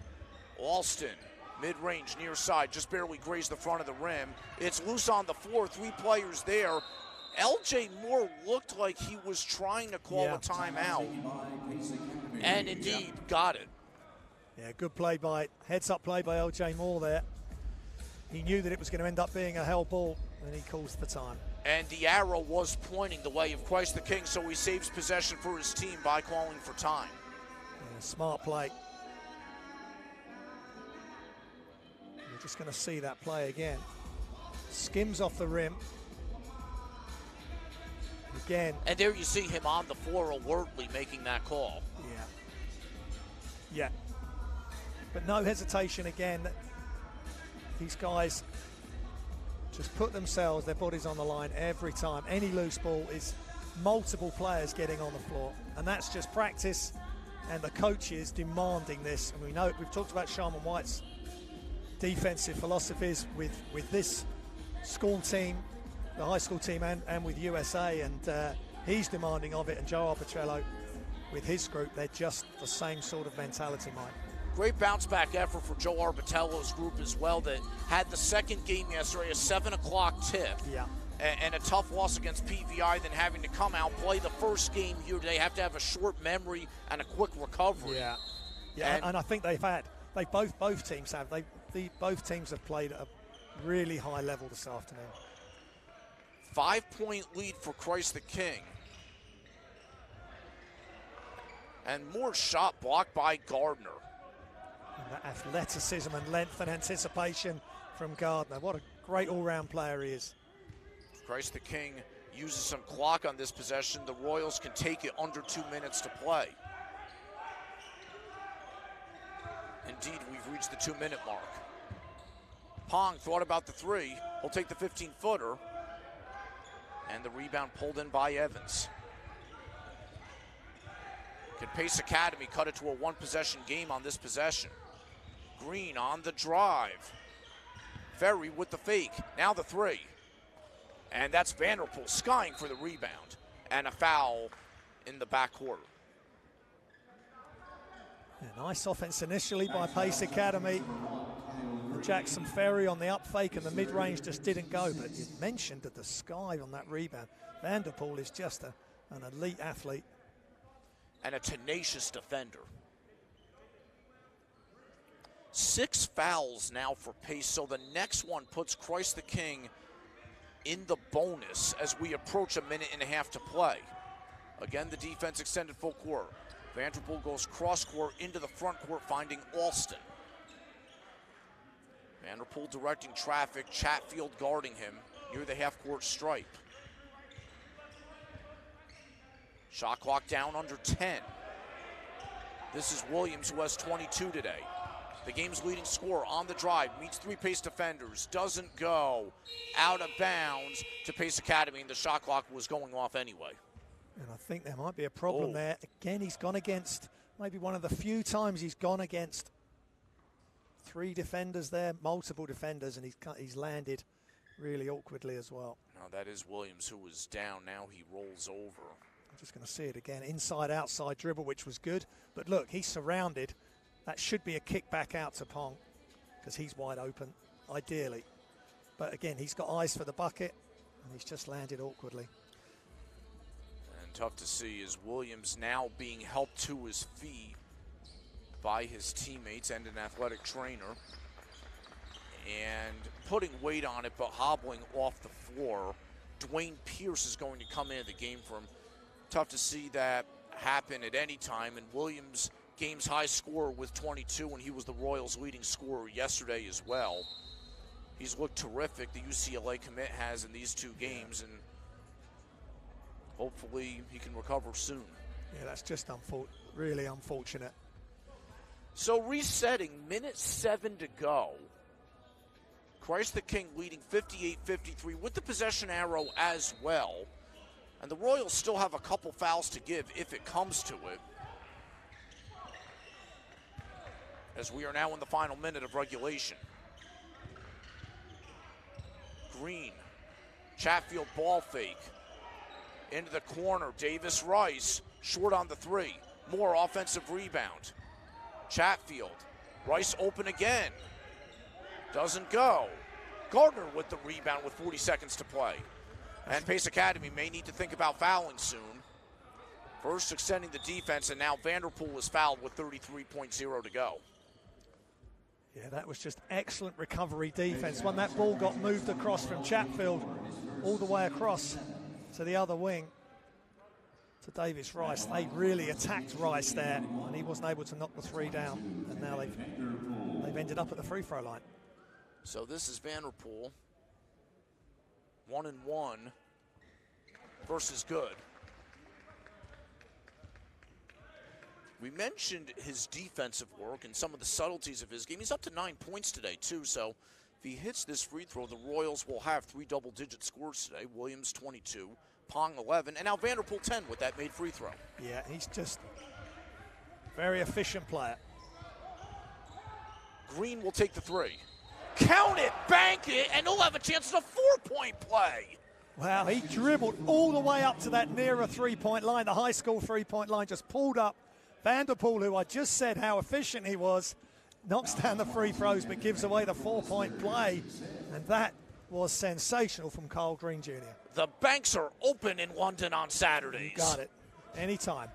Alston, mid-range, near side, just barely grazed the front of the rim. It's loose on the floor, 3 players there. LJ Moore looked like he was trying to call a timeout, and indeed got it. Yeah, good play by, heads-up play by LJ Moore there. He knew that it was going to end up being a hell ball, and he calls for time. And the arrow was pointing the way of Christ the King, so he saves possession for his team by calling for time. Yeah, smart play. We're just going to see that play again. Skims off the rim. Again. And there you see him on the floor alertly making that call. Yeah. But no hesitation again. These guys just put themselves, their bodies on the line every time. Any loose ball is multiple players getting on the floor. And that's just practice and the coaches demanding this. And we know, we've talked about Sharman White's defensive philosophies with this school team, the high school team, and with USA, and he's demanding of it. And Joe Arbitello with his group, they're just the same sort of mentality, Mike. Great bounce back effort for Joe Arbitello's group as well, that had the second game yesterday, a 7 o'clock tip. Yeah. And a tough loss against PVI, then having to come out, play the first game here. They have to have a short memory and a quick recovery. Yeah, and I think both teams have. Both teams have played at a really high level this afternoon. 5-point lead for Christ the King. And more shot blocked by Gardner. And that athleticism and length and anticipation from Gardner. What a great all-round player he is. Christ the King uses some clock on this possession. The Royals can take it under 2 minutes to play. Indeed, we've reached the 2-minute mark. Pong thought about the three. He'll take the 15-footer. And the rebound pulled in by Evans. Can Pace Academy cut it to a one-possession game on this possession? Green on the drive. Ferry with the fake. Now the three. And that's Vanderpool skying for the rebound. And a foul in the backcourt. Yeah, nice offense initially by Pace Academy. Jackson Ferry on the up fake, and the mid-range just didn't go. But you mentioned that the sky on that rebound. Vanderpool is just an elite athlete. And a tenacious defender. 6 fouls now for Pace, so the next one puts Christ the King in the bonus as we approach a minute and a half to play. Again, the defense extended full court. Vanderpool goes cross court into the front court, finding Alston. Vanderpool directing traffic, Chatfield guarding him near the half-court stripe. Shot clock down under 10. This is Williams, who has 22 today. The game's leading scorer on the drive, meets 3 Pace defenders, doesn't go, out of bounds to Pace Academy, and the shot clock was going off anyway. And I think there might be a problem there. Again, he's gone against, maybe one of the few times he's gone against 3 defenders there, multiple defenders, and he's landed really awkwardly as well. Now that is Williams, who was down. Now he rolls over. I'm just going to see it again. Inside-outside dribble, which was good. But look, he's surrounded. That should be a kick back out to Pong because he's wide open, ideally. But again, he's got eyes for the bucket, and he's just landed awkwardly. And tough to see is Williams now being helped to his feet by his teammates and an athletic trainer. And putting weight on it, but hobbling off the floor. Dwayne Pierce is going to come into the game for him. Tough to see that happen at any time. And Williams, game's high scorer with 22, and he was the Royals' leading scorer yesterday as well. He's looked terrific, the UCLA commit has in these 2 games, and hopefully he can recover soon. Yeah, that's just really unfortunate. So resetting, minute 7 to go. Christ the King leading 58-53 with the possession arrow as well. And the Royals still have a couple fouls to give if it comes to it. As we are now in the final minute of regulation. Green, Chatfield ball fake. Into the corner, Davis Rice, short on the 3. More offensive rebound. Chatfield, Rice open again. Doesn't go. Gardner with the rebound with 40 seconds to play. And Pace Academy may need to think about fouling soon. First extending the defense, and now Vanderpool is fouled with 33.0 to go. Yeah, that was just excellent recovery defense. When that ball got moved across from Chatfield all the way across to the other wing to Davis Rice, they really attacked Rice there, and he wasn't able to knock the 3 down. And now they've ended up at the free throw line. So this is Vanderpool. 1-1 versus good. We mentioned his defensive work and some of the subtleties of his game. He's up to 9 points today, too. So if he hits this free throw, the Royals will have 3 double-digit scores today. Williams, 22, Pong, 11, and now Vanderpool, 10 with that made free throw. Yeah, he's just a very efficient player. Green will take the 3. Count it, bank it, and he'll have a chance at a 4-point play. Wow, he dribbled all the way up to that nearer 3-point line, the high school 3-point line, just pulled up. Vanderpool, who I just said how efficient he was, knocks down the free throws but gives away the 4-point play. And that was sensational from Carl Green Jr. The banks are open in London on Saturdays. You got it. Anytime.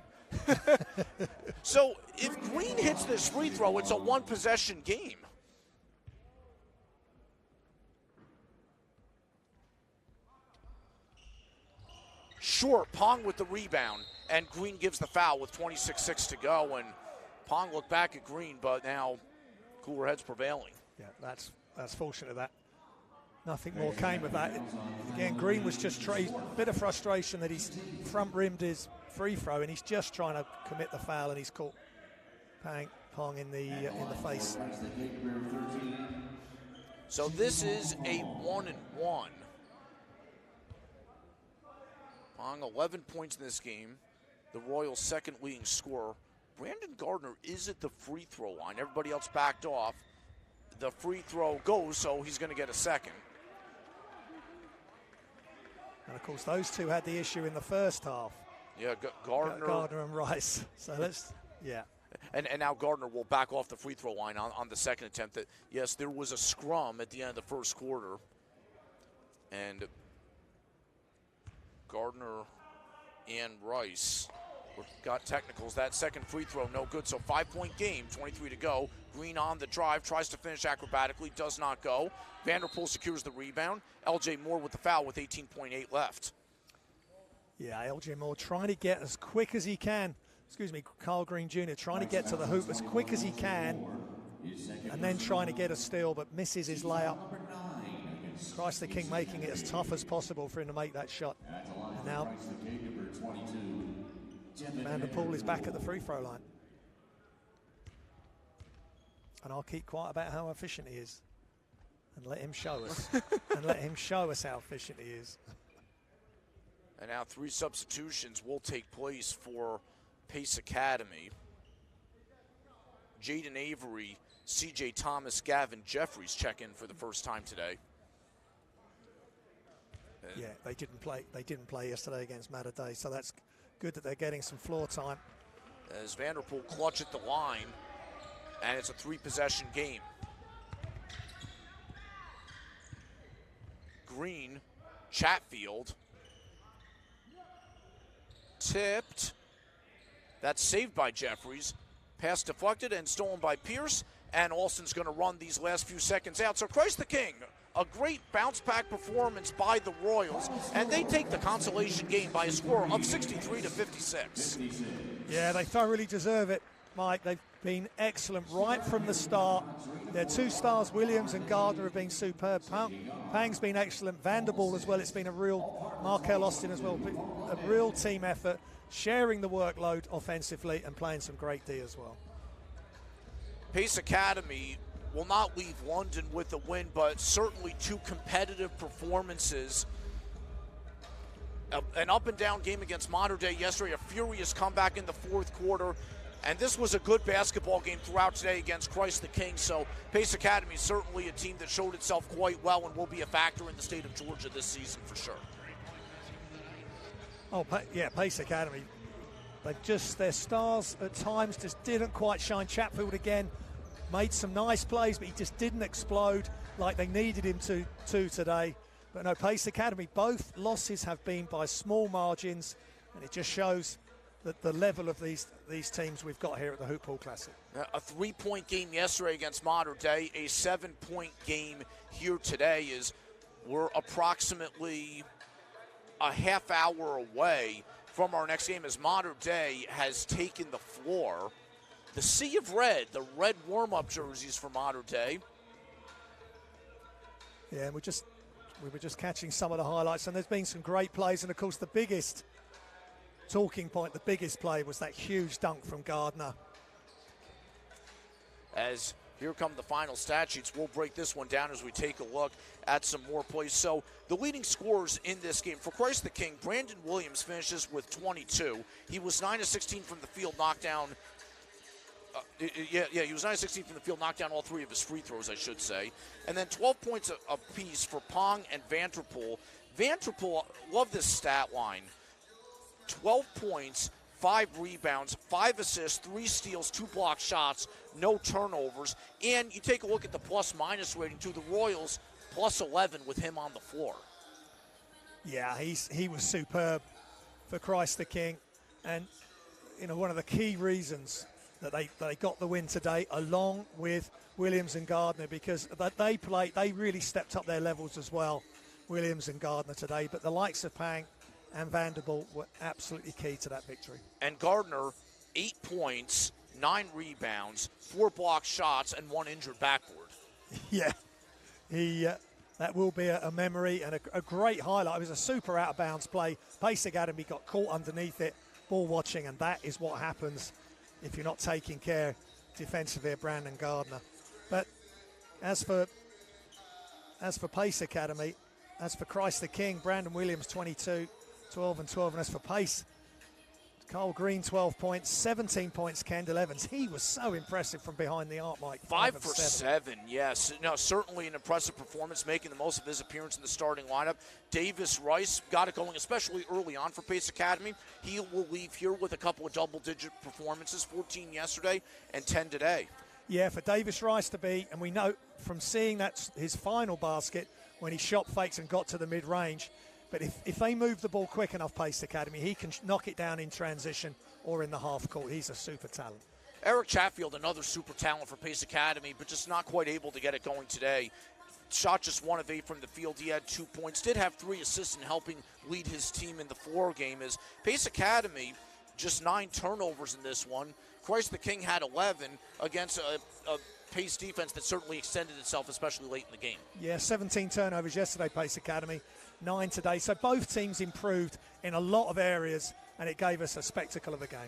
So if Green hits this free throw, it's a 1-possession game. Short, Pong with the rebound, and Green gives the foul with 26-6 to go, and Pong looked back at Green, but now cooler heads prevailing. Yeah, that's fortunate that nothing more came of that. Again, Green was just a bit of frustration that he's front-rimmed his free throw, and he's just trying to commit the foul, and he's caught Pong in the face. So this is a 1-1. Pong, 11 points in this game. The Royals' second leading scorer. Brandon Gardner is at the free throw line. Everybody else backed off. The free throw goes, so he's going to get a second. And, of course, those two had the issue in the first half. Yeah, Gardner and Rice. So let's, yeah. And now Gardner will back off the free throw line on the second attempt. That, yes, there was a scrum at the end of the first quarter. And Gardner and Rice got technicals. That second free throw, no good. So 5-point game, 23 to go. Green on the drive, tries to finish acrobatically, does not go. Vanderpool secures the rebound. L.J. Moore with the foul with 18.8 left. Yeah, L.J. Moore trying to get as quick as he can. Carl Green Jr. trying to get to the hoop as quick as he can, and then trying to get a steal, but misses his layup. Christ the King making it as tough as possible for him to make that shot. And now Vanderpool is back at the free throw line. And I'll keep quiet about how efficient he is. And let him show us. And let him show us how efficient he is. And now 3 substitutions will take place for Pace Academy. Jaden Avery, C.J. Thomas, Gavin Jeffries check in for the first time today. Yeah, they didn't play yesterday against Mater Dei, so that's good that they're getting some floor time. As Vanderpool clutch at the line, and it's a 3-possession game. Green, Chatfield, tipped. That's saved by Jeffries. Pass deflected and stolen by Pierce. And Alston's going to run these last few seconds out. So Christ the King, a great bounce-back performance by the Royals. And they take the consolation game by a score of 63-56. Yeah, they thoroughly deserve it, Mike. They've been excellent right from the start. Their 2 stars, Williams and Gardner, have been superb. Pang's been excellent. Vanderpool as well. It's been a real, Markel Austin as well, a real team effort, sharing the workload offensively and playing some great D as well. Pace Academy will not leave London with a win, but certainly 2 competitive performances. An up-and-down game against Mater Dei yesterday, a furious comeback in the 4th quarter. And this was a good basketball game throughout today against Christ the King. So Pace Academy is certainly a team that showed itself quite well and will be a factor in the state of Georgia this season for sure. Oh, yeah, Pace Academy. Their stars at times just didn't quite shine. Chatfield again made some nice plays, but he just didn't explode like they needed him to today. But no, Pace Academy, both losses have been by small margins, and it just shows that the level of these teams we've got here at the Hoophall Classic. A 3-point game yesterday against Mater Dei, a 7-point game here today. We're approximately a half hour away from our next game as Mater Dei has taken the floor. The Sea of Red, the red warm-up jerseys for Mater Dei. Yeah, and we were just catching some of the highlights, and there's been some great plays, and of course the biggest talking point, the biggest play was that huge dunk from Gardner. As here come the final stat sheets, we'll break this one down as we take a look at some more plays. So the leading scorers in this game for Christ the King, Brandon Williams finishes with 22. He was 9 of 16 from the field, knocked down. He was 9 of 16 from the field, knocked down all 3 of his free throws, I should say. And then 12 points apiece for Pong and Vanderpool. Vanderpool, love this stat line. 12 points, 5 rebounds, 5 assists, 3 steals, 2 block shots, no turnovers. And you take a look at the plus-minus rating to the Royals, plus 11 with him on the floor. Yeah, he was superb for Christ the King. And, one of the key reasons that they got the win today, along with Williams and Gardner, because they really stepped up their levels as well, Williams and Gardner today. But the likes of Pang and Vanderbilt were absolutely key to that victory. And Gardner, 8 points, 9 rebounds, 4 block shots, and 1 injured backboard. Yeah, that will be a memory and a great highlight. It was a super out-of-bounds play. Pace Academy got caught underneath it, ball watching, and that is what happens if you're not taking care defensively of Brandon Gardner. But as for Pace Academy, as for Christ the King, Brandon Williams, 22, 12 and 12. And as for Pace, Carl Green, 12 points, 17 points, Kendall Evans. He was so impressive from behind the arc, Mike. 5 for 7, yes. No, certainly an impressive performance, making the most of his appearance in the starting lineup. Davis Rice got it going, especially early on for Pace Academy. He will leave here with a couple of double-digit performances, 14 yesterday and 10 today. Yeah, for Davis Rice to be, and we know from seeing that his final basket when he shot fakes and got to the mid-range, but if they move the ball quick enough, Pace Academy, he can knock it down in transition or in the half court. He's a super talent. Eric Chatfield, another super talent for Pace Academy, but just not quite able to get it going today. Shot just 1 of 8 from the field. He had 2 points. Did have 3 assists in helping lead his team in the floor game. As Pace Academy, just 9 turnovers in this one. Christ the King had 11 against a Pace defense that certainly extended itself, especially late in the game. Yeah, 17 turnovers yesterday, Pace Academy, 9 today. So both teams improved in a lot of areas and it gave us a spectacle of a game.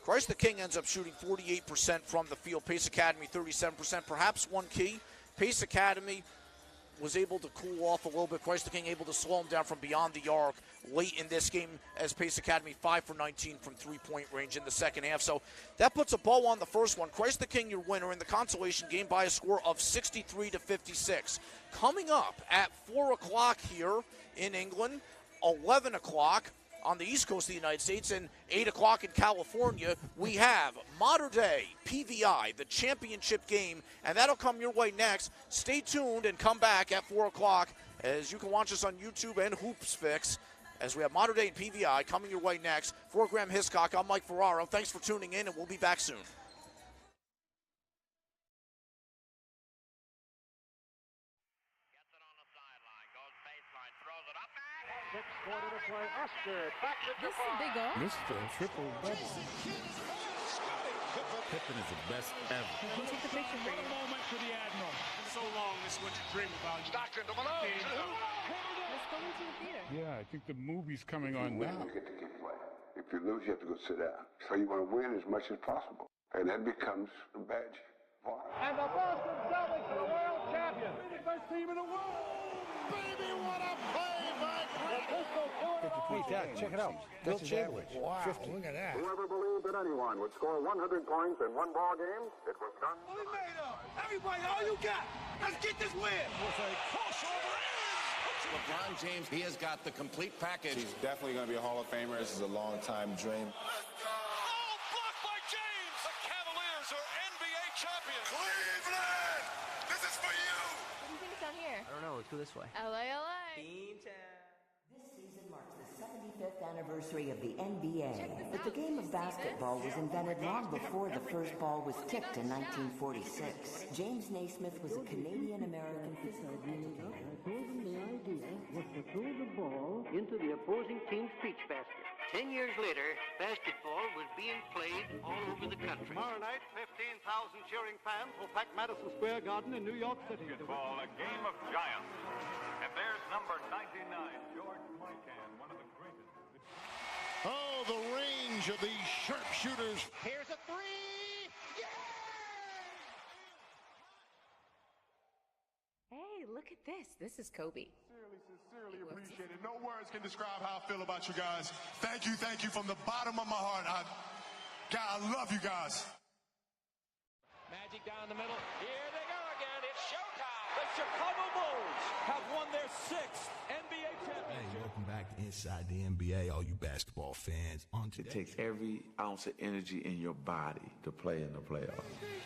Christ the King ends up shooting 48% from the field. Pace Academy 37%. Perhaps one key, Pace Academy was able to cool off a little bit. Christ the King able to slow him down from beyond the arc late in this game, as Pace Academy 5 for 19 from three-point range in the second half. So that puts a bow on the first one. Christ the King, your winner in the consolation game by a score of 63-56. Coming up at 4 o'clock here in England, 11 o'clock on the East Coast of the United States, and 8 o'clock in California, we have Modern Day PVI, the championship game, and that'll come your way next. Stay tuned and come back at 4 o'clock, as you can watch us on YouTube and Hoopsfix, as we have Modern Day and PVI coming your way next. For Graham Hiscock, I'm Mike Ferraro. Thanks for tuning in, and we'll be back soon. This is a big goal. Mr. Triple Double. Pippen is the best ever. We'll take the picture for you. Moment for the Admiral. So long, this is what you dream about. Stockton to Malone. Let's go into the theater. Yeah, I think the movie's coming on Win, now. you get to keep playing. If you lose, you have to go sit down. So you want to win as much as possible. And that becomes a badge of honor. And the Boston Celtics are the world champions. The best team in the world. Baby, what a play by Hey, Dad, check it out. Bill Chamberlain. Wow, 50. Look at that. Whoever believed that anyone would score 100 points in one ball game, it was done. Everybody, all you got. Let's get this win. With a crossover in. LeBron James, he has got the complete package. He's definitely going to be a Hall of Famer. This is a long-time dream. Oh, blocked by James. The Cavaliers are NBA champions. Cleveland! This is for you! What do you think is down here? I don't know. Let's go this way. LA. This season marks the 75th anniversary of the NBA, but the game of basketball was invented long before the first ball was kicked in 1946. James Naismith was a Canadian-American physical educator. I told them the idea was to throw the ball into the opposing team's peach basket. 10 years later, basketball was being played all over the country. Tomorrow night, 15,000 cheering fans will pack Madison Square Garden in New York City. Basketball, a game of giants. And there's number 99, George Mikan, one of the greatest. Oh, the range of these sharpshooters. Here's a three. Hey, look at this. This is Kobe. Sincerely appreciate it. No words can describe how I feel about you guys. Thank you from the bottom of my heart. I love you guys. Magic down the middle. Here they go again. It's showtime. The Chicago Bulls have won their 6th NBA championship. Hey, welcome back to Inside the NBA, all you basketball fans. It takes every ounce of energy in your body to play in the playoffs. And here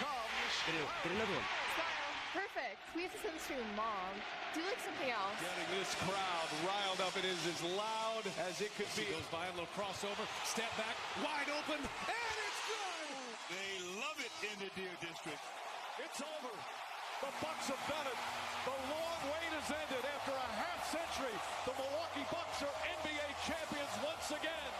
comes. Get another one. Smile. Perfect. We have to send this to your mom. Do like something else. Getting this crowd riled up. It is as loud as it could be. Goes by a little crossover. Step back. Wide open. And it's good. They love it in the Deer District. It's over. The Bucks have done it. The long wait has ended. After a half century, the Milwaukee Bucks are NBA champions once again.